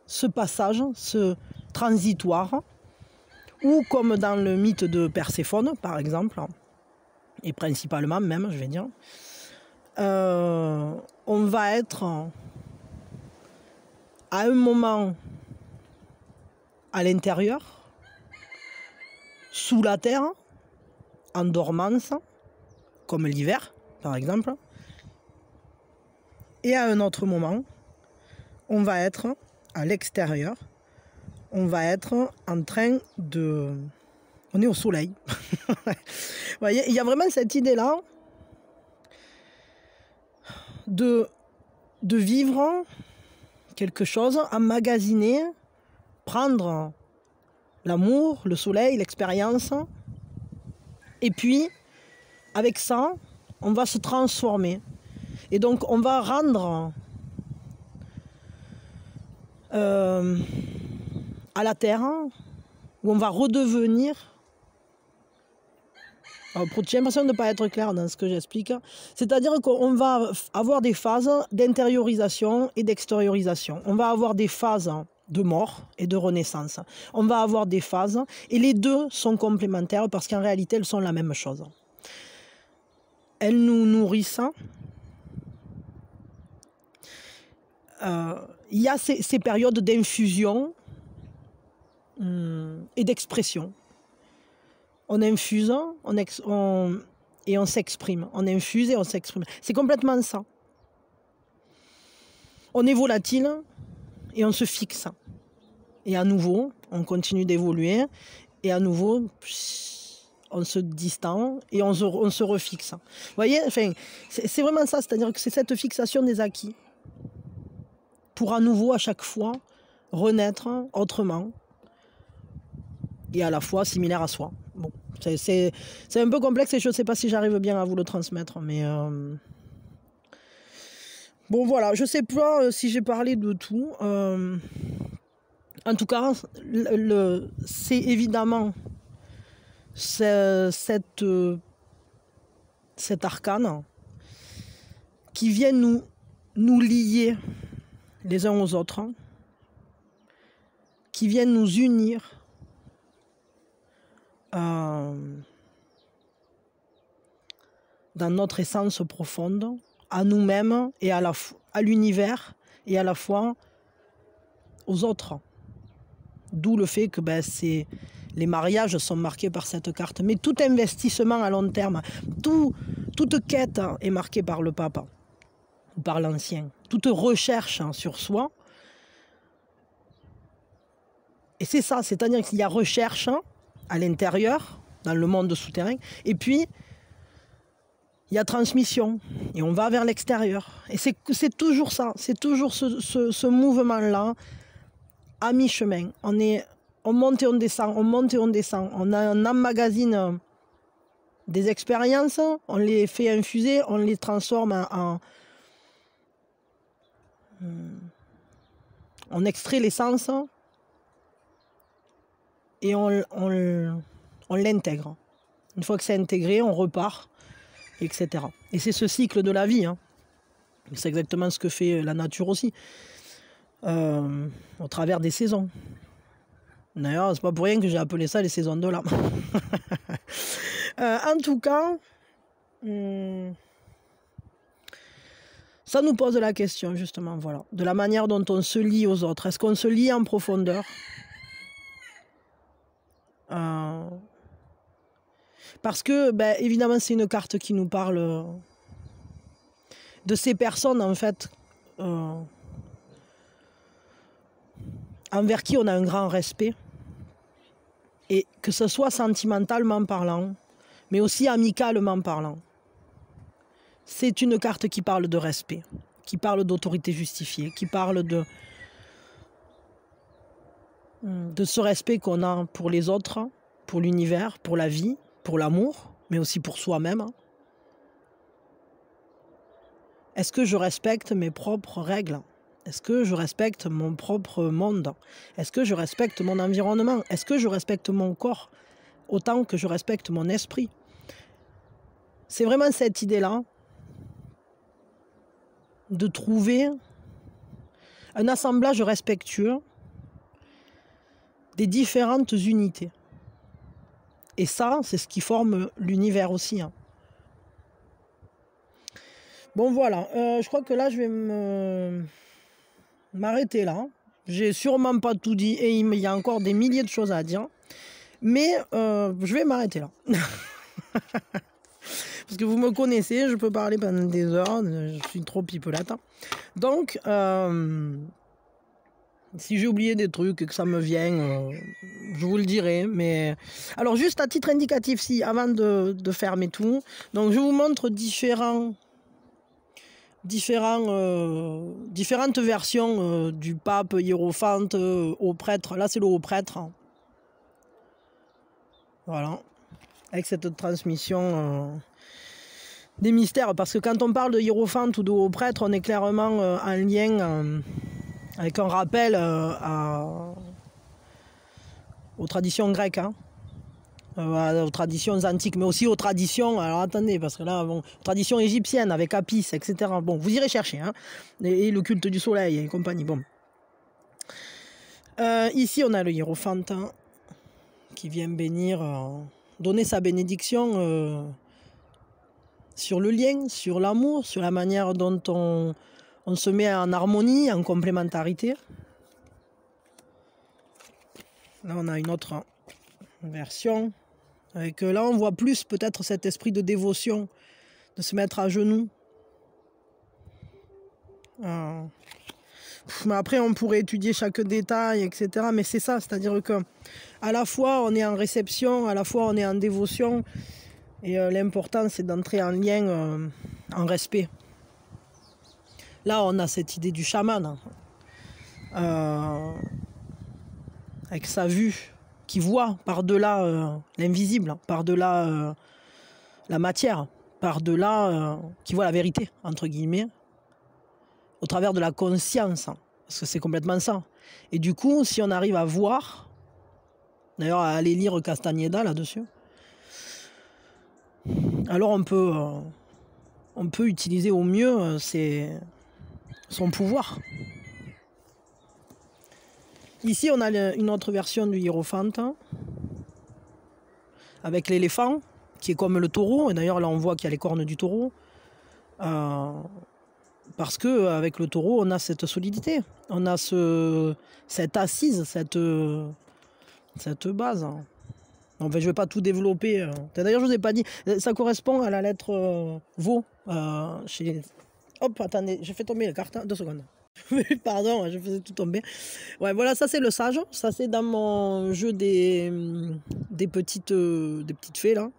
ce passage, ce transitoire, ou comme dans le mythe de Perséphone, par exemple, et principalement même, je vais dire, on va être à un moment à l'intérieur, sous la terre, en dormance, comme l'hiver, par exemple, et à un autre moment, on va être à l'extérieur, on va être en train de... On est au soleil. Vous voyez, il y a vraiment cette idée-là de vivre quelque chose, emmagasiner, prendre l'amour, le soleil, l'expérience. Et puis, avec ça, on va se transformer. Et donc, on va rendre à la terre, où on va redevenir... J'ai l'impression de ne pas être clair dans ce que j'explique. C'est-à-dire qu'on va avoir des phases d'intériorisation et d'extériorisation. On va avoir des phases de mort et de renaissance. On va avoir des phases, et les deux sont complémentaires parce qu'en réalité, elles sont la même chose. Elles nous nourrissent. Il y a ces périodes d'infusion et d'expression. on infuse, et on s'exprime. On infuse et on s'exprime. C'est complètement ça. On est volatile et on se fixe. Et à nouveau, on continue d'évoluer. Et à nouveau, on se distend et on se refixe. Vous voyez, enfin, c'est vraiment ça. C'est-à-dire que c'est cette fixation des acquis. Pour à nouveau, à chaque fois, renaître autrement. Et à la fois similaire à soi. Bon, c'est un peu complexe et je ne sais pas si j'arrive bien à vous le transmettre. Mais bon, voilà, je ne sais pas si j'ai parlé de tout. En tout cas, c'est évidemment cet arcane qui vient nous lier les uns aux autres, qui vient nous unir dans notre essence profonde, à nous-mêmes et à l'univers et à la fois aux autres. D'où le fait que les mariages sont marqués par cette carte. Mais tout investissement à long terme, toute quête est marquée par le papa, ou par l'ancien. Toute recherche sur soi. Et c'est ça, c'est-à-dire qu'il y a recherche à l'intérieur, dans le monde souterrain, et puis il y a transmission, et on va vers l'extérieur. Et c'est toujours ça, c'est toujours ce mouvement-là, à mi-chemin. On monte et on descend, on monte et on descend. On emmagasine des expériences, on les fait infuser, on les transforme on extrait l'essence et on l'intègre. Une fois que c'est intégré, on repart, etc. Et c'est ce cycle de la vie. Hein. C'est exactement ce que fait la nature aussi, au travers des saisons. D'ailleurs, c'est pas pour rien que j'ai appelé ça les saisons de l'âme. En tout cas, ça nous pose la question, justement, voilà, de la manière dont on se lie aux autres. Est-ce qu'on se lie en profondeur ? Parce que, évidemment, c'est une carte qui nous parle de ces personnes, en fait, envers qui on a un grand respect. Et que ce soit sentimentalement parlant, mais aussi amicalement parlant. C'est une carte qui parle de respect, qui parle d'autorité justifiée, qui parle de ce respect qu'on a pour les autres, pour l'univers, pour la vie, pour l'amour, mais aussi pour soi-même. Est-ce que je respecte mes propres règles ? Est-ce que je respecte mon propre monde ? Est-ce que je respecte mon environnement ? Est-ce que je respecte mon corps autant que je respecte mon esprit ? C'est vraiment cette idée-là de trouver un assemblage respectueux des différentes unités. Et ça, c'est ce qui forme l'univers aussi. Hein. Bon, voilà. Je crois que là, je vais m'arrêter là. J'ai sûrement pas tout dit et il y a encore des milliers de choses à dire. Mais je vais m'arrêter là. Parce que vous me connaissez, je peux parler pendant des heures. Je suis trop pipelette. Donc, si j'ai oublié des trucs et que ça me vient, je vous le dirai. Mais alors, juste à titre indicatif, avant de fermer tout, donc je vous montre différentes versions du pape hiérophante au prêtre. Là, c'est le haut prêtre. Voilà. Avec cette transmission des mystères. Parce que quand on parle de hiérophante ou de haut prêtre, on est clairement en lien avec un rappel aux traditions grecques. Hein. Aux traditions antiques, mais aussi aux traditions, alors attendez, parce que là, aux traditions égyptiennes avec Apis, etc. Bon, vous irez chercher, hein, et le culte du soleil et compagnie. Bon. Ici, on a le hiérophante qui vient bénir, donner sa bénédiction sur le lien, sur l'amour, sur la manière dont on se met en harmonie, en complémentarité. Là, on a une autre version. Et que là, on voit plus peut-être cet esprit de dévotion, de se mettre à genoux. Mais après, on pourrait étudier chaque détail, etc. Mais c'est ça, c'est-à-dire que à la fois, on est en réception, à la fois, on est en dévotion. Et l'important, c'est d'entrer en lien, en respect. Là, on a cette idée du chaman, avec sa vue, qui voit par-delà l'invisible, par-delà la matière, par-delà, qui voit la vérité, entre guillemets, au travers de la conscience, parce que c'est complètement ça. Et du coup, si on arrive à voir, d'ailleurs à aller lire Castaneda là-dessus, alors on peut utiliser au mieux son pouvoir. Ici, on a une autre version du hiérophante, avec l'éléphant, qui est comme le taureau, et d'ailleurs là on voit qu'il y a les cornes du taureau. Parce qu'avec le taureau, on a cette solidité, on a cette assise, cette base. En fait, je ne vais pas tout développer. D'ailleurs, je ne vous ai pas dit, ça correspond à la lettre Vau. Hop, attendez, j'ai fait tomber la carte, 2 secondes. Pardon, je faisais tout tomber. Ouais, voilà, ça c'est le sage. Ça c'est dans mon jeu des petites fées là.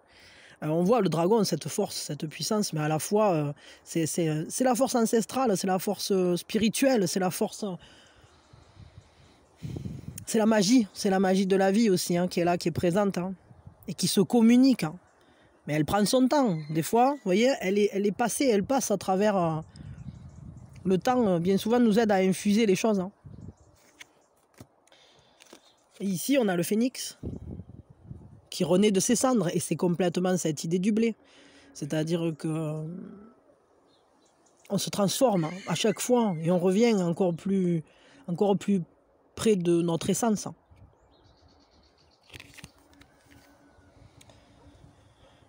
On voit le dragon, cette force, cette puissance, mais à la fois, c'est la force ancestrale, c'est la force spirituelle, c'est la force... C'est la magie de la vie aussi, hein, qui est là, qui est présente, hein, et qui se communique. Hein. Mais elle prend son temps. Des fois, vous voyez, elle est passée, elle passe à travers... le temps, bien souvent, nous aide à infuser les choses. Hein. Et ici, on a le phénix, qui renaît de ses cendres, et c'est complètement cette idée du blé. C'est-à-dire que on se transforme à chaque fois, et on revient encore plus près de notre essence.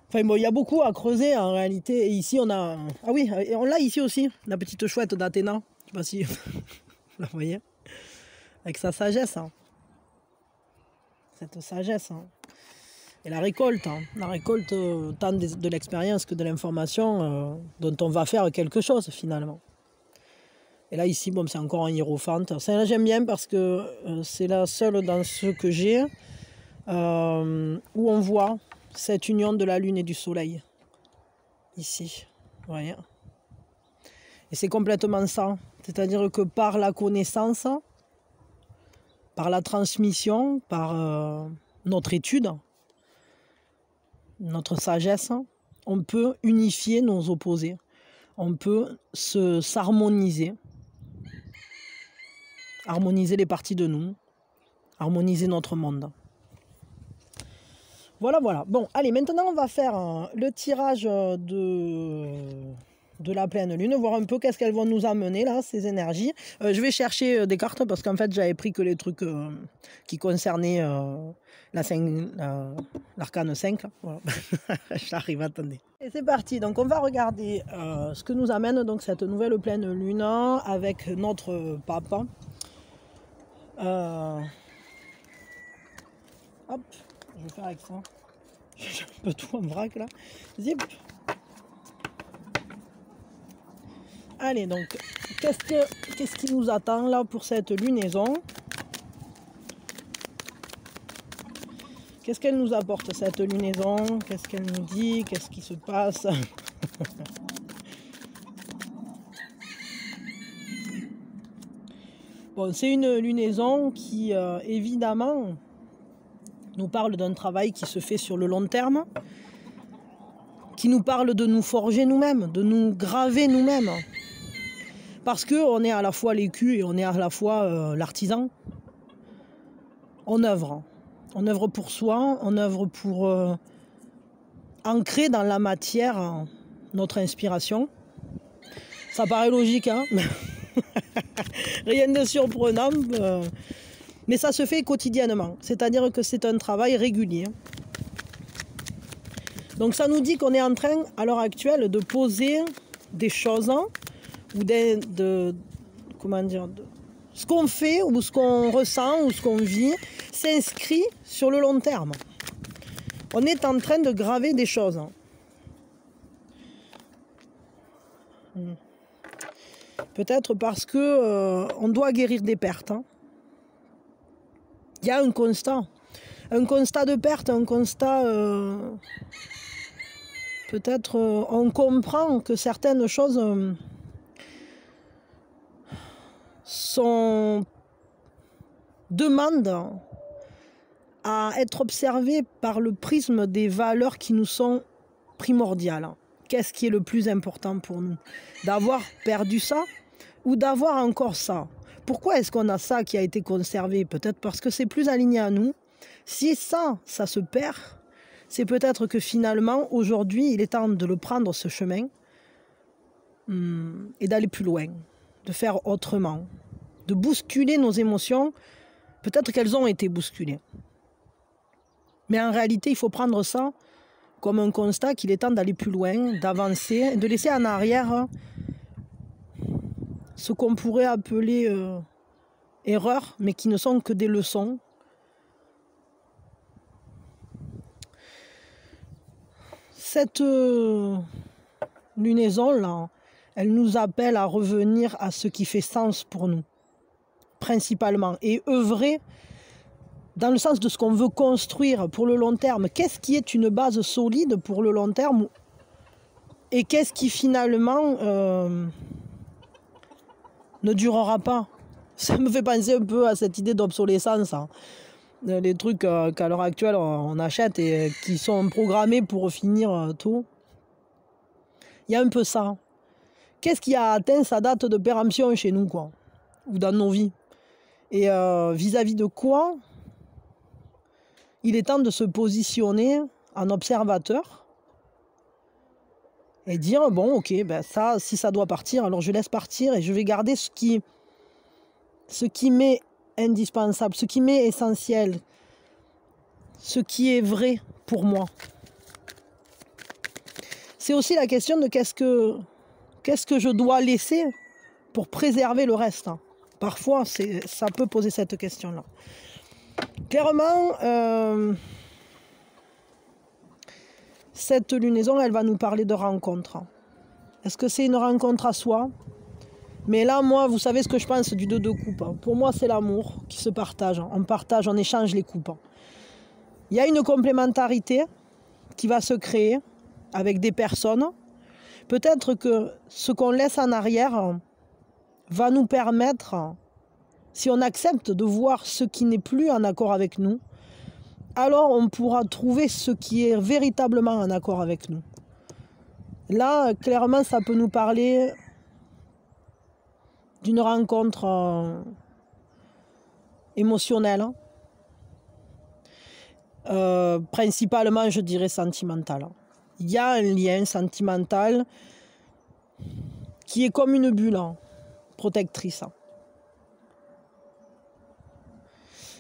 Enfin bon, il y a beaucoup à creuser en réalité. Et ici, on a... Ah oui, on l'a ici aussi, la petite chouette d'Athéna. Je sais pas si vous la voyez. Avec sa sagesse. Hein. Cette sagesse. Hein. Et la récolte. Hein. La récolte, tant de l'expérience que de l'information, dont on va faire quelque chose finalement. Et là, ici, bon, c'est encore un hiérophante. Ça, j'aime bien parce que c'est la seule dans ceux que j'ai où on voit cette union de la lune et du soleil. Ici, vous voyez. Et c'est complètement ça. C'est-à-dire que par la connaissance, par la transmission, par notre étude, notre sagesse, on peut unifier nos opposés. On peut s'harmoniser. Harmoniser les parties de nous. Harmoniser notre monde. Voilà, voilà. Bon, allez, maintenant on va faire le tirage de la pleine lune, voir un peu qu'est-ce qu'elles vont nous amener là, ces énergies. Je vais chercher des cartes parce qu'en fait j'avais pris que les trucs qui concernaient l'arcane 5. Là. Voilà. J'arrive, attendez. Et c'est parti, donc on va regarder ce que nous amène donc cette nouvelle pleine lune avec notre pape. Hop. Je vais faire avec ça. J'ai un peu tout en vrac là. Zip. Allez, donc, qu'est-ce qui nous attend là pour cette lunaison? Qu'est-ce qu'elle nous apporte cette lunaison? Qu'est-ce qu'elle nous dit? Qu'est-ce qui se passe? Bon, c'est une lunaison qui, évidemment, nous parle d'un travail qui se fait sur le long terme, qui nous parle de nous forger nous-mêmes, de nous graver nous-mêmes. Parce qu'on est à la fois l'écu et on est à la fois l'artisan. On œuvre. On œuvre pour soi, on œuvre pour ancrer dans la matière notre inspiration. Ça paraît logique, hein. Rien de surprenant. Mais ça se fait quotidiennement, c'est-à-dire que c'est un travail régulier. Donc ça nous dit qu'on est en train, à l'heure actuelle, de poser des choses, ou comment dire, ce qu'on fait, ou ce qu'on ressent, ou ce qu'on vit, s'inscrit sur le long terme. On est en train de graver des choses. Peut-être parce que on doit guérir des pertes. Il y a un constat de perte, un constat... peut-être on comprend que certaines choses demandent à être observées par le prisme des valeurs qui nous sont primordiales. Qu'est-ce qui est le plus important pour nous? D'avoir perdu ça ou d'avoir encore ça? Pourquoi est-ce qu'on a ça qui a été conservé? Peut-être parce que c'est plus aligné à nous. Si ça se perd, c'est peut-être que finalement, aujourd'hui, il est temps de le prendre, ce chemin, et d'aller plus loin, de faire autrement, de bousculer nos émotions. Peut-être qu'elles ont été bousculées. Mais en réalité, il faut prendre ça comme un constat qu'il est temps d'aller plus loin, d'avancer, de laisser en arrière ce qu'on pourrait appeler erreurs, mais qui ne sont que des leçons. Cette lunaison-là, elle nous appelle à revenir à ce qui fait sens pour nous, principalement, et œuvrer dans le sens de ce qu'on veut construire pour le long terme. Qu'est-ce qui est une base solide pour le long terme et qu'est-ce qui finalement ne durera pas? Ça me fait penser un peu à cette idée d'obsolescence, hein. Les trucs qu'à l'heure actuelle on achète et qui sont programmés pour finir tôt. Il y a un peu ça. Qu'est-ce qui a atteint sa date de péremption chez nous, quoi, ou dans nos vies? Et vis-à-vis de quoi il est temps de se positionner en observateur et dire, bon, ok, ben ça, si ça doit partir, alors je laisse partir et je vais garder ce qui m'est indispensable, ce qui m'est essentiel, ce qui est vrai pour moi. C'est aussi la question de qu'est-ce que je dois laisser pour préserver le reste. Parfois, ça peut poser cette question-là. Clairement, cette lunaison, elle va nous parler de rencontre. Est-ce que c'est une rencontre à soi? Mais là, moi, vous savez ce que je pense du 2 de coupe. Pour moi, c'est l'amour qui se partage. On partage, on échange les coupes. Il y a une complémentarité qui va se créer avec des personnes. Peut-être que ce qu'on laisse en arrière va nous permettre, si on accepte de voir ce qui n'est plus en accord avec nous, alors on pourra trouver ce qui est véritablement en accord avec nous. Là, clairement, ça peut nous parler d'une rencontre émotionnelle, principalement, je dirais, sentimentale. Il y a un lien sentimental qui est comme une bulle protectrice.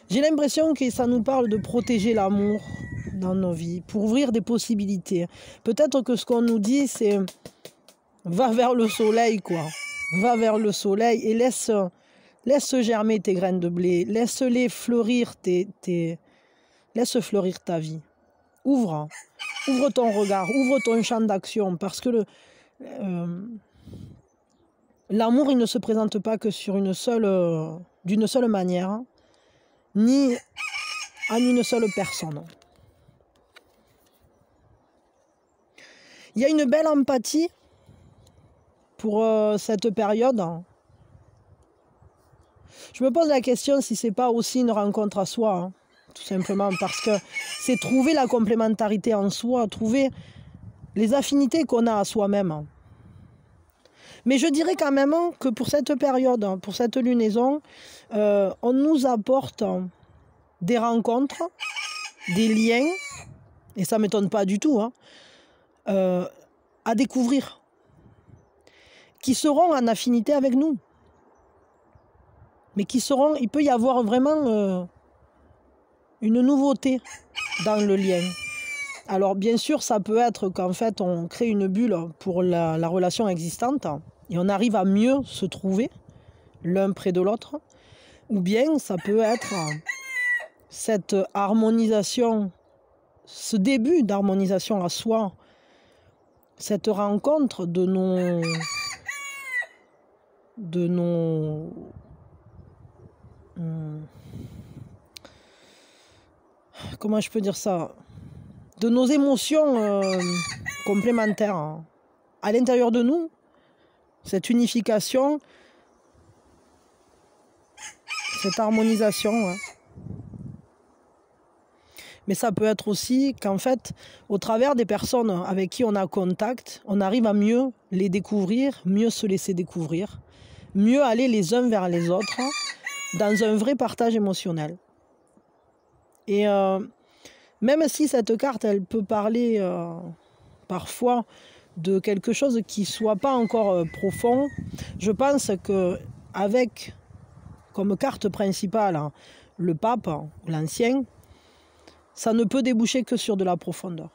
J'ai l'impression que ça nous parle de protéger l'amour dans nos vies, pour ouvrir des possibilités. Peut-être que ce qu'on nous dit, c'est va vers le soleil, quoi. Va vers le soleil et laisse germer tes graines de blé. Laisse-les fleurir, laisse fleurir ta vie. Ouvre ton regard, ouvre ton champ d'action, parce que l'amour, il ne se présente pas que sur d'une seule manière, ni en une seule personne. Il y a une belle empathie pour cette période. Je me pose la question si c'est pas aussi une rencontre à soi, hein, tout simplement, parce que c'est trouver la complémentarité en soi, trouver les affinités qu'on a à soi-même. Mais je dirais quand même que pour cette période, pour cette lunaison, on nous apporte des rencontres, des liens, et ça ne m'étonne pas du tout, hein, à découvrir, qui seront en affinité avec nous. Mais il peut y avoir vraiment une nouveauté dans le lien. Alors bien sûr, ça peut être qu'en fait on crée une bulle pour la relation existante et on arrive à mieux se trouver l'un près de l'autre. Ou bien ça peut être cette harmonisation ce début d'harmonisation à soi, cette rencontre de nos comment je peux dire ça, de nos émotions complémentaires hein, à l'intérieur de nous, cette unification, cette harmonisation. Hein. Mais ça peut être aussi qu'en fait, au travers des personnes avec qui on a contact, on arrive à mieux les découvrir, mieux se laisser découvrir, mieux aller les uns vers les autres dans un vrai partage émotionnel. Et même si cette carte, elle peut parler parfois de quelque chose qui ne soit pas encore profond, je pense qu'avec comme carte principale hein, le pape, l'ancien, ça ne peut déboucher que sur de la profondeur.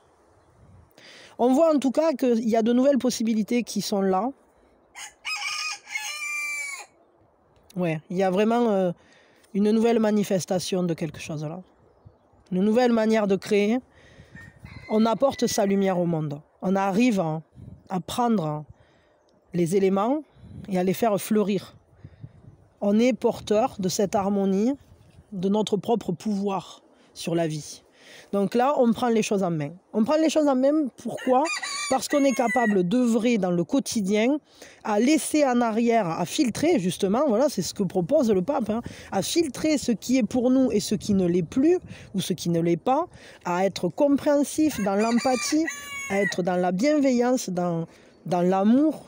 On voit en tout cas qu'il y a de nouvelles possibilités qui sont là. Ouais, il y a vraiment une nouvelle manifestation de quelque chose là. Une nouvelle manière de créer. On apporte sa lumière au monde. On arrive à prendre les éléments et à les faire fleurir. On est porteur de cette harmonie, de notre propre pouvoir sur la vie. Donc là, on prend les choses en main. On prend les choses en main, pourquoi? Parce qu'on est capable d'œuvrer dans le quotidien, à laisser en arrière, à filtrer justement, voilà, c'est ce que propose le pape, hein, à filtrer ce qui est pour nous et ce qui ne l'est plus, ou ce qui ne l'est pas, à être compréhensif dans l'empathie, à être dans la bienveillance, dans l'amour,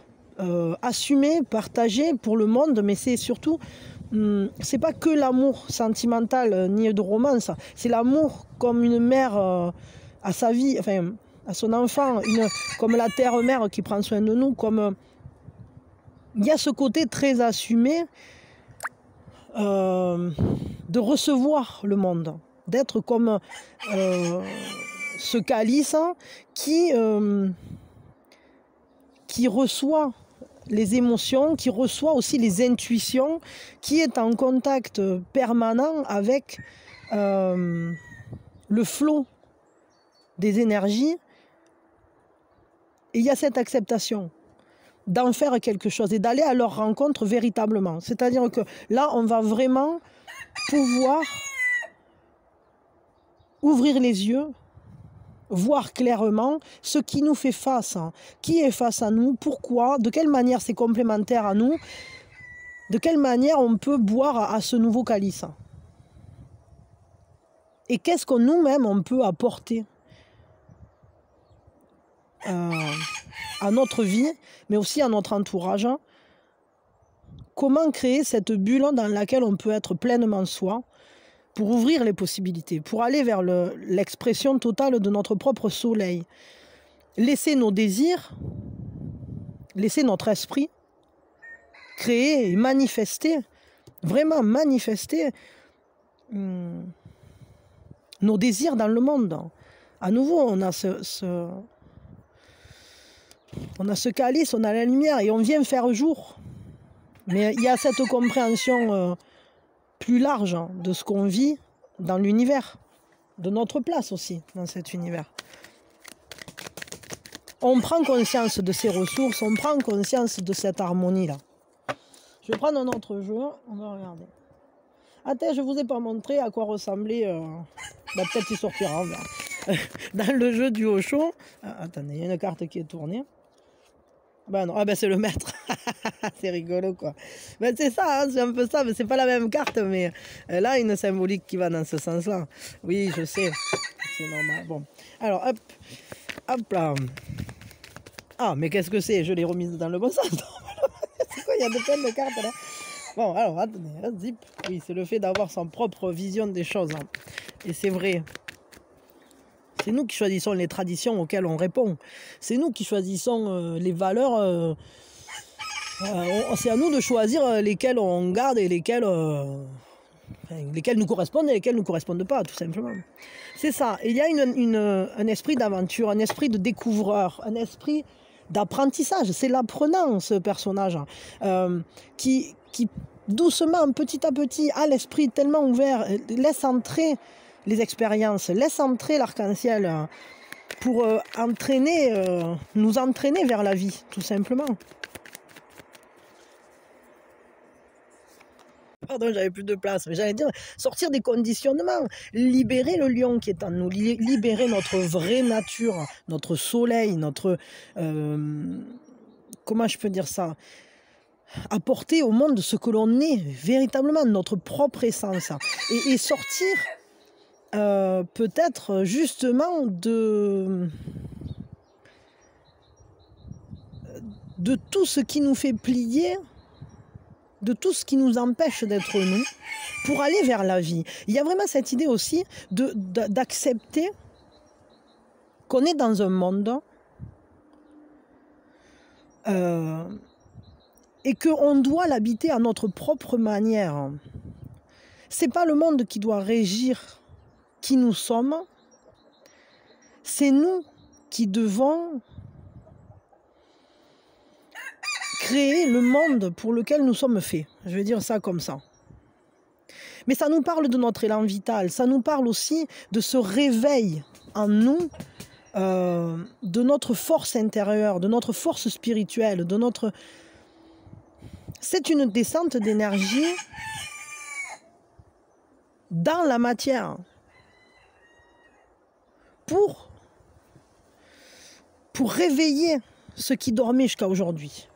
assumé, partagé pour le monde, mais c'est surtout... c'est pas que l'amour sentimental ni de romance, c'est l'amour comme une mère à sa vie, enfin à son enfant, comme la terre-mère qui prend soin de nous, comme il y a ce côté très assumé de recevoir le monde, d'être comme ce calice qui reçoit les émotions, qui reçoit aussi les intuitions, qui est en contact permanent avec le flot des énergies. Et il y a cette acceptation d'en faire quelque chose et d'aller à leur rencontre véritablement. C'est-à-dire que là, on va vraiment pouvoir ouvrir les yeux, voir clairement ce qui nous fait face, qui est face à nous, pourquoi, de quelle manière c'est complémentaire à nous, de quelle manière on peut boire à ce nouveau calice. Et qu'est-ce que nous-mêmes on peut apporter à notre vie, mais aussi à notre entourage. Comment créer cette bulle dans laquelle on peut être pleinement soi, pour ouvrir les possibilités, pour aller vers l'expression totale de notre propre soleil. Laisser nos désirs, laisser notre esprit créer et manifester, vraiment manifester nos désirs dans le monde. À nouveau, on a ce calice, on a la lumière et on vient faire jour. Mais il y a cette compréhension plus large de ce qu'on vit dans l'univers, de notre place aussi dans cet univers. On prend conscience de ces ressources, on prend conscience de cette harmonie-là. Je vais prendre un autre jeu, on va regarder. Attends, je ne vous ai pas montré à quoi ressemblait... peut-être il sortira, dans le jeu du haut chaud. Attendez, il y a une carte qui est tournée. Non, c'est le maître. C'est rigolo quoi. C'est ça, hein, c'est un peu ça, mais c'est pas la même carte, mais là une symbolique qui va dans ce sens-là. Oui, je sais, c'est normal. Bon, alors hop là. Ah, mais qu'est-ce que c'est? Je l'ai remise dans le bon sens. C'est quoi? Il y a plein de cartes là. Bon, alors attendez, zip. Oui, c'est le fait d'avoir son propre vision des choses. Hein. Et c'est vrai. C'est nous qui choisissons les traditions auxquelles on répond. C'est nous qui choisissons les valeurs. C'est à nous de choisir lesquelles on garde et lesquelles nous correspondent et lesquelles ne nous correspondent pas, tout simplement. C'est ça. Il y a un esprit d'aventure, un esprit de découvreur, un esprit d'apprentissage. C'est l'apprenant, ce personnage, qui doucement, petit à petit, a l'esprit tellement ouvert, laisse entrer les expériences, laisse entrer l'arc-en-ciel pour nous entraîner vers la vie, tout simplement. Pardon, j'avais plus de place, mais j'allais dire, sortir des conditionnements, libérer le lion qui est en nous, libérer notre vraie nature, notre soleil, notre... comment je peux dire ça? Apporter au monde ce que l'on est, véritablement, notre propre essence. Et sortir, peut-être, justement, de tout ce qui nous fait plier, de tout ce qui nous empêche d'être nous, pour aller vers la vie. Il y a vraiment cette idée aussi d'accepter qu'on est dans un monde et qu'on doit l'habiter à notre propre manière. C'est pas le monde qui doit régir qui nous sommes, c'est nous qui devons créer le monde pour lequel nous sommes faits. Je vais dire ça comme ça. Mais ça nous parle de notre élan vital, ça nous parle aussi de ce réveil en nous, de notre force intérieure, de notre force spirituelle, de notre... C'est une descente d'énergie dans la matière pour réveiller ce qui dormait jusqu'à aujourd'hui.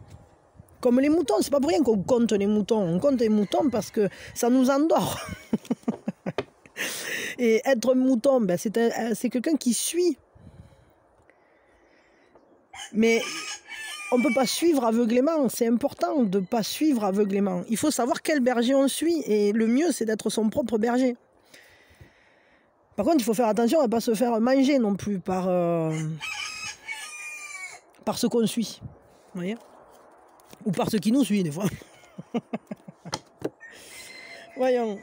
Comme les moutons, c'est pas pour rien qu'on compte les moutons. On compte les moutons parce que ça nous endort. Et être mouton, ben c'est quelqu'un qui suit. Mais on ne peut pas suivre aveuglément. C'est important de ne pas suivre aveuglément. Il faut savoir quel berger on suit. Et le mieux, c'est d'être son propre berger. Par contre, il faut faire attention à ne pas se faire manger non plus par ce qu'on suit. Vous voyez ? Ou par ce qui nous suit, des fois. Voyons.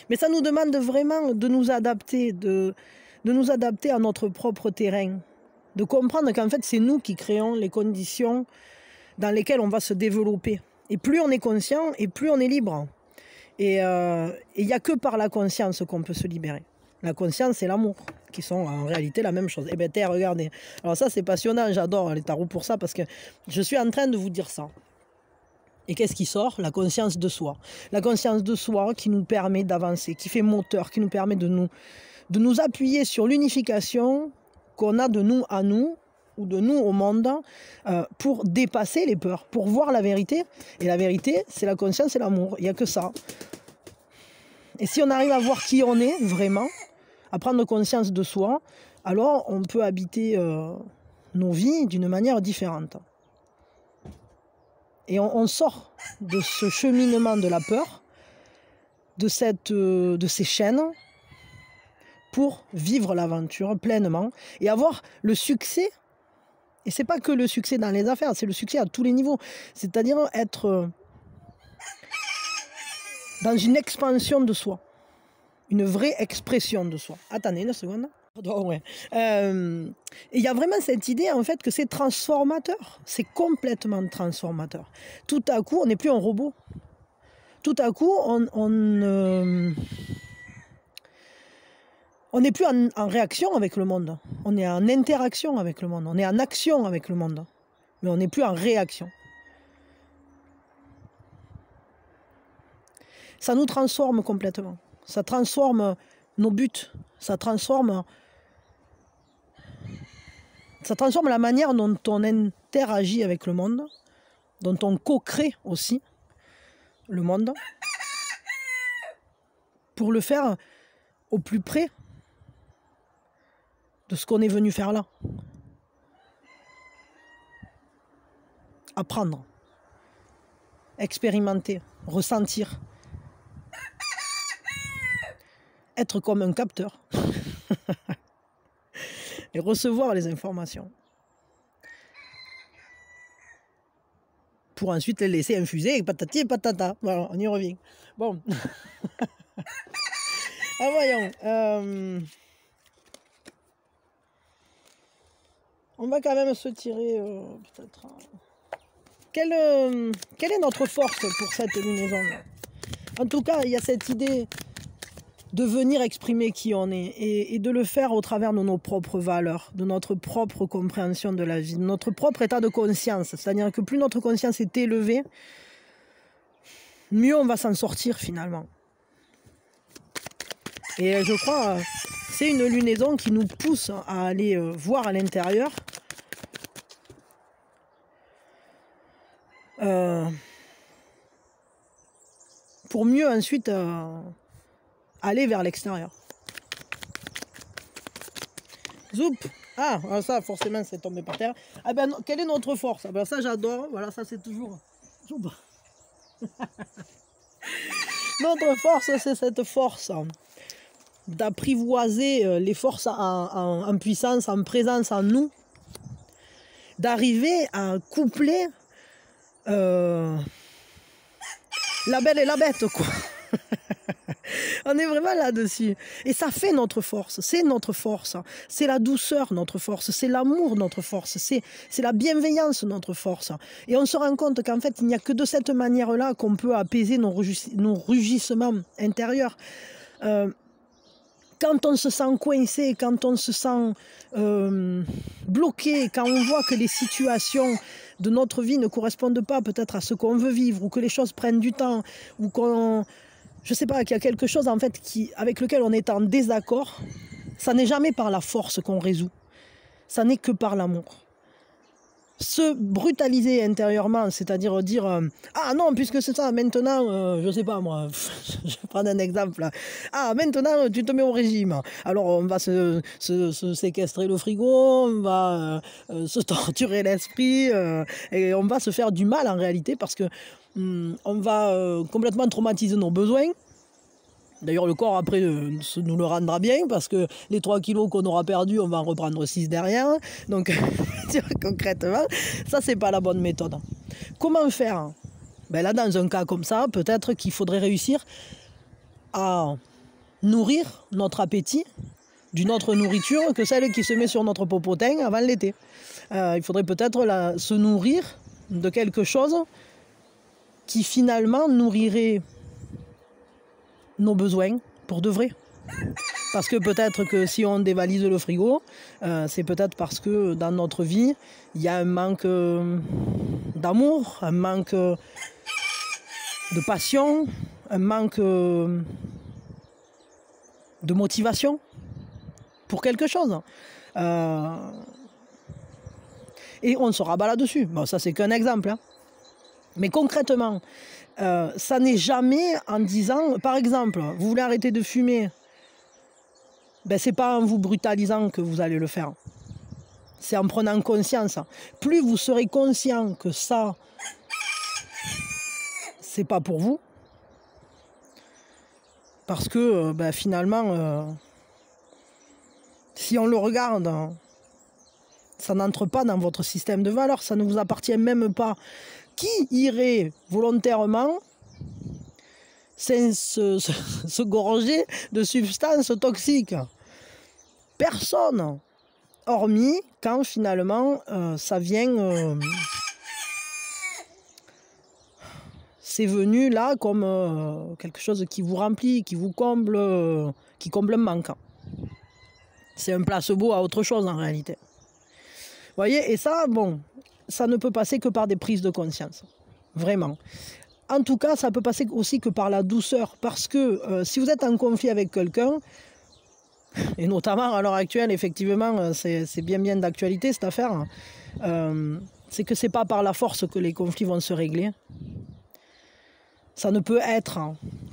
Mais ça nous demande vraiment de nous adapter, de nous adapter à notre propre terrain. De comprendre qu'en fait, c'est nous qui créons les conditions dans lesquelles on va se développer. Et plus on est conscient, et plus on est libre. Et il n'y a que par la conscience qu'on peut se libérer. La conscience et l'amour, qui sont en réalité la même chose. Eh bien, regardez. Alors ça, c'est passionnant, j'adore les tarots pour ça, parce que je suis en train de vous dire ça. Et qu'est-ce qui sort? La conscience de soi. La conscience de soi qui nous permet d'avancer, qui fait moteur, qui nous permet de nous appuyer sur l'unification qu'on a de nous à nous, ou de nous au monde, pour dépasser les peurs, pour voir la vérité. Et la vérité, c'est la conscience et l'amour. Il n'y a que ça. Et si on arrive à voir qui on est, vraiment, à prendre conscience de soi, alors on peut habiter nos vies d'une manière différente. Et on sort de ce cheminement de la peur, de ces chaînes, pour vivre l'aventure pleinement et avoir le succès. Et c'est pas que le succès dans les affaires, c'est le succès à tous les niveaux. C'est-à-dire être dans une expansion de soi. Une vraie expression de soi. Attendez une seconde. Pardon, ouais. Il y a vraiment cette idée en fait que c'est transformateur. C'est complètement transformateur. Tout à coup, on n'est plus un robot. Tout à coup, on n'est plus en réaction avec le monde. On est en interaction avec le monde. On est en action avec le monde. Mais on n'est plus en réaction. Ça nous transforme complètement. Ça transforme nos buts. Ça transforme la manière dont on interagit avec le monde, dont on co-crée aussi le monde, pour le faire au plus près de ce qu'on est venu faire là. Apprendre, expérimenter, ressentir, être comme un capteur et recevoir les informations pour ensuite les laisser infuser et patati et patata. Voilà, on y revient. Bon. Ah, voyons. On va quand même se tirer peut-être quelle est notre force pour cette lunaison? En tout cas, il y a cette idée de venir exprimer qui on est et de le faire au travers de nos propres valeurs, de notre propre compréhension de la vie, de notre propre état de conscience. C'est-à-dire que plus notre conscience est élevée, mieux on va s'en sortir finalement. Et je crois que c'est une lunaison qui nous pousse à aller voir à l'intérieur. Pour mieux ensuite aller vers l'extérieur. Zoup! Ah, ça forcément c'est tombé par terre. Ah ben, quelle est notre force? Ah ben, ça j'adore, voilà, ça c'est toujours... Notre force, c'est cette force d'apprivoiser les forces en puissance, en présence en nous, d'arriver à coupler la belle et la bête, quoi. On est vraiment là-dessus. Et ça fait notre force, c'est notre force. C'est la douceur, notre force. C'est l'amour, notre force. C'est la bienveillance, notre force. Et on se rend compte qu'en fait, il n'y a que de cette manière-là qu'on peut apaiser nos rugissements intérieurs. Quand on se sent coincé, quand on se sent bloqué, quand on voit que les situations de notre vie ne correspondent pas peut-être à ce qu'on veut vivre, ou que les choses prennent du temps, ou qu'on... Je sais pas, qu'il y a quelque chose en fait avec lequel on est en désaccord, ça n'est jamais par la force qu'on résout, ça n'est que par l'amour. Se brutaliser intérieurement, c'est-à-dire dire ah non, puisque c'est ça, maintenant, je sais pas moi, je vais prendre un exemple. Ah, maintenant tu te mets au régime. Alors on va se séquestrer le frigo, on va se torturer l'esprit, et on va se faire du mal en réalité parce que on va complètement traumatiser nos besoins. D'ailleurs, le corps, après, nous le rendra bien, parce que les 3 kilos qu'on aura perdus, on va en reprendre 6 derrière. Donc, concrètement, ça, c'est pas la bonne méthode. Comment faire? Ben là, dans un cas comme ça, peut-être qu'il faudrait réussir à nourrir notre appétit d'une autre nourriture que celle qui se met sur notre popotin avant l'été. Il faudrait peut-être se nourrir de quelque chose qui, finalement, nourrirait nos besoins pour de vrai. Parce que peut-être que si on dévalise le frigo, c'est peut-être parce que dans notre vie, il y a un manque d'amour, un manque de passion, un manque de motivation pour quelque chose. Et on se rabat là-dessus. Bon, ça, c'est qu'un exemple. Hein. Mais concrètement, ça n'est jamais en disant, par exemple, vous voulez arrêter de fumer, ben c'est pas en vous brutalisant que vous allez le faire. C'est en prenant conscience. Plus vous serez conscient que ça, c'est pas pour vous, parce que ben finalement, si on le regarde, ça n'entre pas dans votre système de valeurs, ça ne vous appartient même pas. Qui irait volontairement se gorger de substances toxiques? Personne, hormis quand finalement ça vient, c'est venu là comme quelque chose qui vous remplit, qui vous comble, qui comble un manque. C'est un placebo à autre chose en réalité. Vous voyez, et ça, bon, ça ne peut passer que par des prises de conscience, vraiment. En tout cas, ça peut passer aussi que par la douceur, parce que si vous êtes en conflit avec quelqu'un, et notamment à l'heure actuelle, effectivement, c'est bien d'actualité cette affaire, c'est que c'est pas par la force que les conflits vont se régler. Ça ne peut être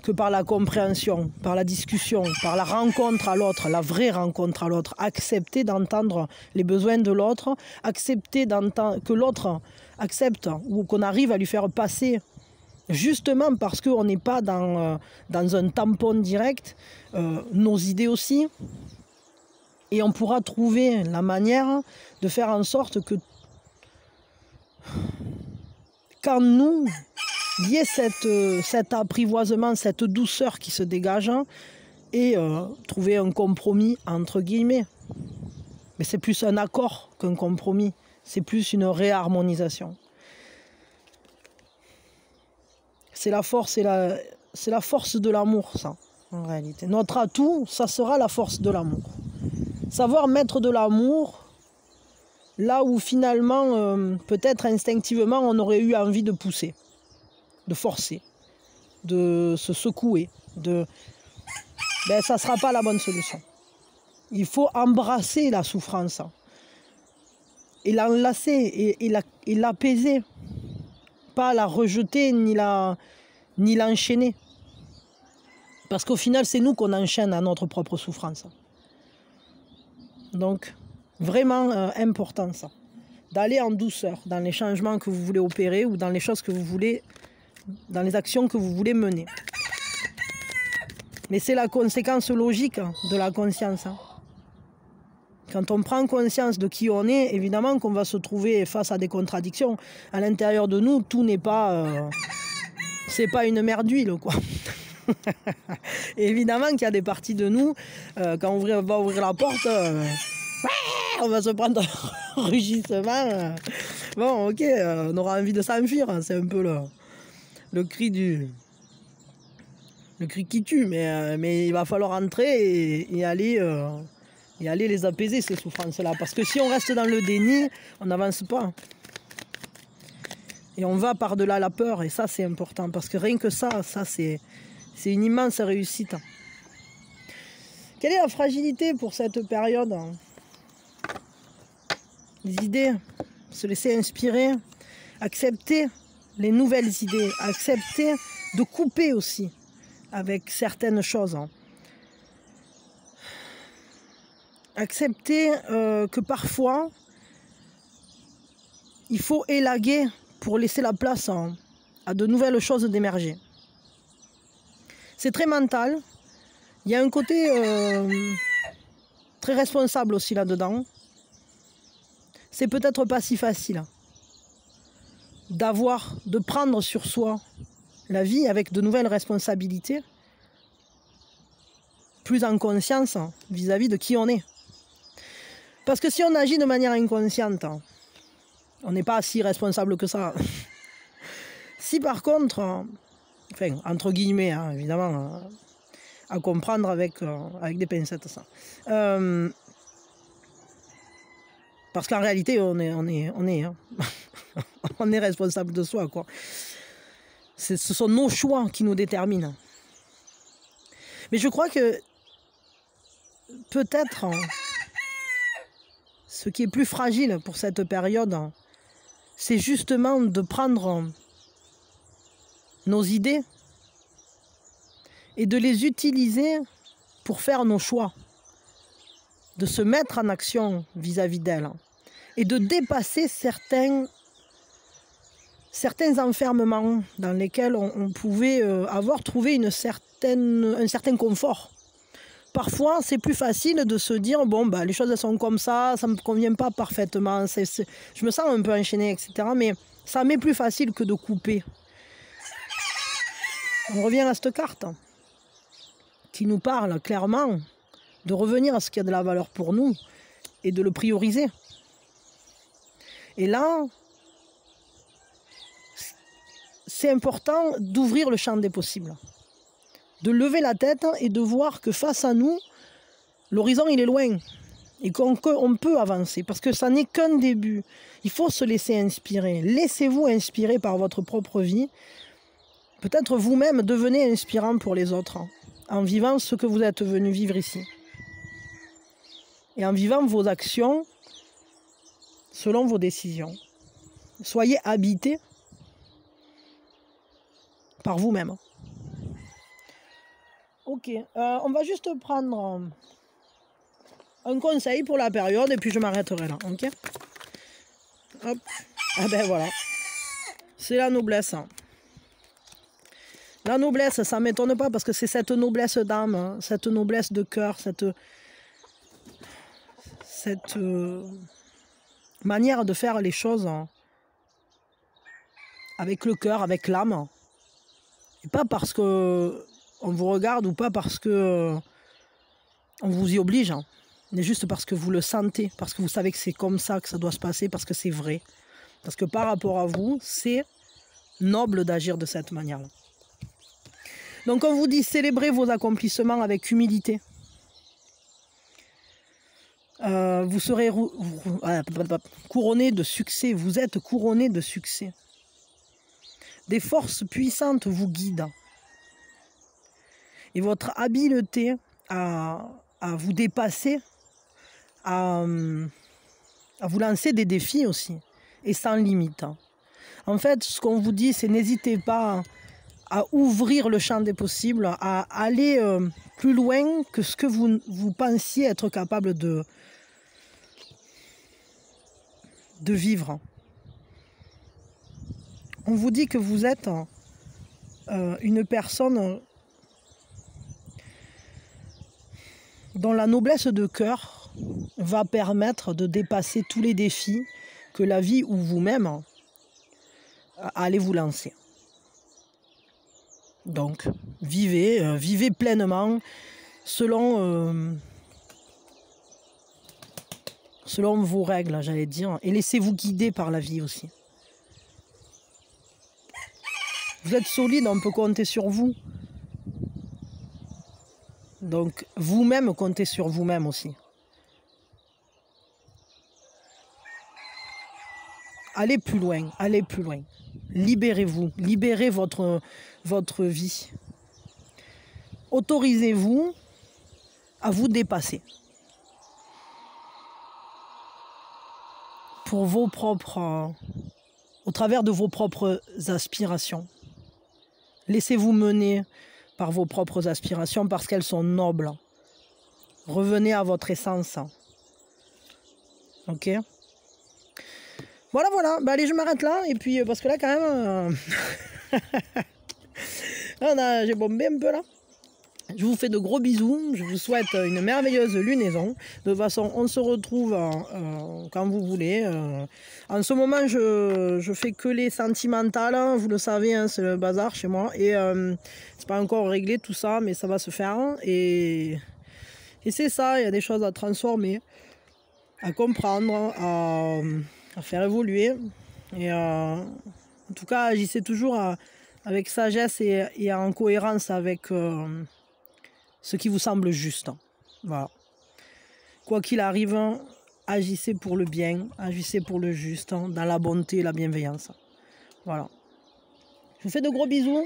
que par la compréhension, par la discussion, par la rencontre à l'autre, la vraie rencontre à l'autre. Accepter d'entendre les besoins de l'autre, accepter que l'autre accepte ou qu'on arrive à lui faire passer, justement parce qu'on n'est pas dans un tampon direct, nos idées aussi. Et on pourra trouver la manière de faire en sorte que quand nous... il y ait cet apprivoisement, cette douceur qui se dégage et trouver un compromis entre guillemets. Mais c'est plus un accord qu'un compromis, c'est plus une réharmonisation. c'est la force de l'amour, ça, en réalité. Notre atout, ça sera la force de l'amour. Savoir mettre de l'amour là où finalement, peut-être instinctivement, on aurait eu envie de pousser, de forcer, de se secouer, ça ne sera pas la bonne solution. Il faut embrasser la souffrance et l'enlacer et l'apaiser, pas la rejeter ni l'enchaîner. Parce qu'au final, c'est nous qu'on enchaîne à notre propre souffrance. Donc, vraiment important ça, d'aller en douceur dans les changements que vous voulez opérer ou dans les choses que vous voulez, dans les actions que vous voulez mener. Mais c'est la conséquence logique de la conscience. Quand on prend conscience de qui on est, évidemment qu'on va se trouver face à des contradictions. À l'intérieur de nous, tout n'est pas... c'est pas une mer d'huile, quoi. Évidemment qu'il y a des parties de nous, quand on va ouvrir la porte, on va se prendre un rugissement. Bon, ok, on aura envie de s'enfuir. C'est un peu le cri qui tue, mais il va falloir entrer et aller les apaiser, ces souffrances-là. Parce que si on reste dans le déni, on n'avance pas. Et on va par-delà la peur, et ça, c'est important. Parce que rien que ça c'est une immense réussite. Quelle est la fragilité pour cette période? Les idées, se laisser inspirer, accepter les nouvelles idées, accepter de couper aussi avec certaines choses. Accepter que parfois, il faut élaguer pour laisser la place à de nouvelles choses d'émerger. C'est très mental. Il y a un côté très responsable aussi là-dedans. C'est peut-être pas si facile de prendre sur soi la vie avec de nouvelles responsabilités, plus en conscience vis-à-vis de qui on est. Parce que si on agit de manière inconsciente, on n'est pas si responsable que ça. Si par contre, enfin, entre guillemets, hein, évidemment, à comprendre avec des pincettes, ça. Parce qu'en réalité, on est responsable de soi, quoi. Ce sont nos choix qui nous déterminent. Mais je crois que peut-être ce qui est plus fragile pour cette période, c'est justement de prendre nos idées et de les utiliser pour faire nos choix, de se mettre en action vis-à-vis d'elles et de dépasser certains enfermements dans lesquels on pouvait avoir trouvé un certain confort. Parfois, c'est plus facile de se dire, bon, bah, les choses elles sont comme ça ne me convient pas parfaitement, je me sens un peu enchaînée, etc. Mais ça m'est plus facile que de couper. On revient à cette carte qui nous parle clairement de revenir à ce qui a de la valeur pour nous et de le prioriser. Et là, c'est important d'ouvrir le champ des possibles, de lever la tête et de voir que face à nous, l'horizon il est loin et qu'on peut avancer parce que ça n'est qu'un début. Il faut se laisser inspirer. Laissez-vous inspirer par votre propre vie. Peut-être vous-même devenez inspirant pour les autres en vivant ce que vous êtes venu vivre ici. Et en vivant vos actions selon vos décisions. Soyez habité par vous-même. Ok, on va juste prendre un conseil pour la période et puis je m'arrêterai là, ok? Hop, ah ben voilà, c'est la noblesse. La noblesse, ça ne m'étonne pas parce que c'est cette noblesse d'âme, cette noblesse de cœur, cette manière de faire les choses avec le cœur, avec l'âme. Et pas parce que on vous regarde ou pas parce que on vous y oblige, mais juste parce que vous le sentez, parce que vous savez que c'est comme ça que ça doit se passer, parce que c'est vrai. Parce que par rapport à vous, c'est noble d'agir de cette manière-là. Donc on vous dit célébrez vos accomplissements avec humilité. Vous serez couronné de succès, vous êtes couronné de succès. Des forces puissantes vous guident. Et votre habileté à vous dépasser, à vous lancer des défis aussi, et sans limite. En fait, ce qu'on vous dit, c'est n'hésitez pas à ouvrir le champ des possibles, à aller plus loin que ce que vous pensiez être capable de vivre. On vous dit que vous êtes une personne dont la noblesse de cœur va permettre de dépasser tous les défis que la vie ou vous-même allez vous lancer. Donc, vivez pleinement selon vos règles, j'allais dire, et laissez-vous guider par la vie aussi. Vous êtes solide, on peut compter sur vous. Donc, vous-même, comptez sur vous-même aussi. Allez plus loin, allez plus loin. Libérez-vous, libérez votre vie. Autorisez-vous à vous dépasser. Pour au travers de vos propres aspirations. Laissez-vous mener par vos propres aspirations parce qu'elles sont nobles. Revenez à votre essence. Ok? Voilà. Bah, allez, je m'arrête là. Et puis, parce que là, quand même, j'ai bombé un peu là. Je vous fais de gros bisous. Je vous souhaite une merveilleuse lunaison. De toute façon, on se retrouve quand vous voulez. En ce moment, je fais que les sentimentales. Vous le savez, hein, c'est le bazar chez moi. Et c'est pas encore réglé tout ça, mais ça va se faire. Et c'est ça, il y a des choses à transformer, à comprendre, à faire évoluer. Et en tout cas, agissez toujours avec sagesse et en cohérence avec ce qui vous semble juste. Voilà. Quoi qu'il arrive, agissez pour le bien, agissez pour le juste, dans la bonté et la bienveillance. Voilà. Je vous fais de gros bisous.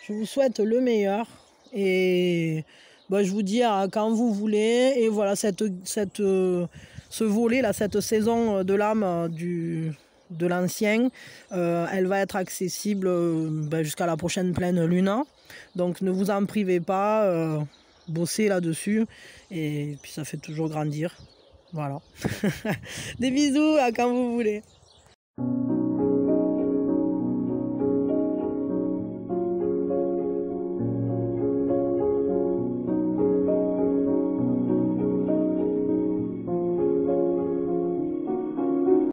Je vous souhaite le meilleur. Et bah, je vous dis quand vous voulez. Et voilà, ce volet, là, cette saison de l'âme de l'ancien, elle va être accessible jusqu'à la prochaine pleine lune. Donc ne vous en privez pas, bossez là-dessus et puis ça fait toujours grandir. Voilà. Des bisous à quand vous voulez.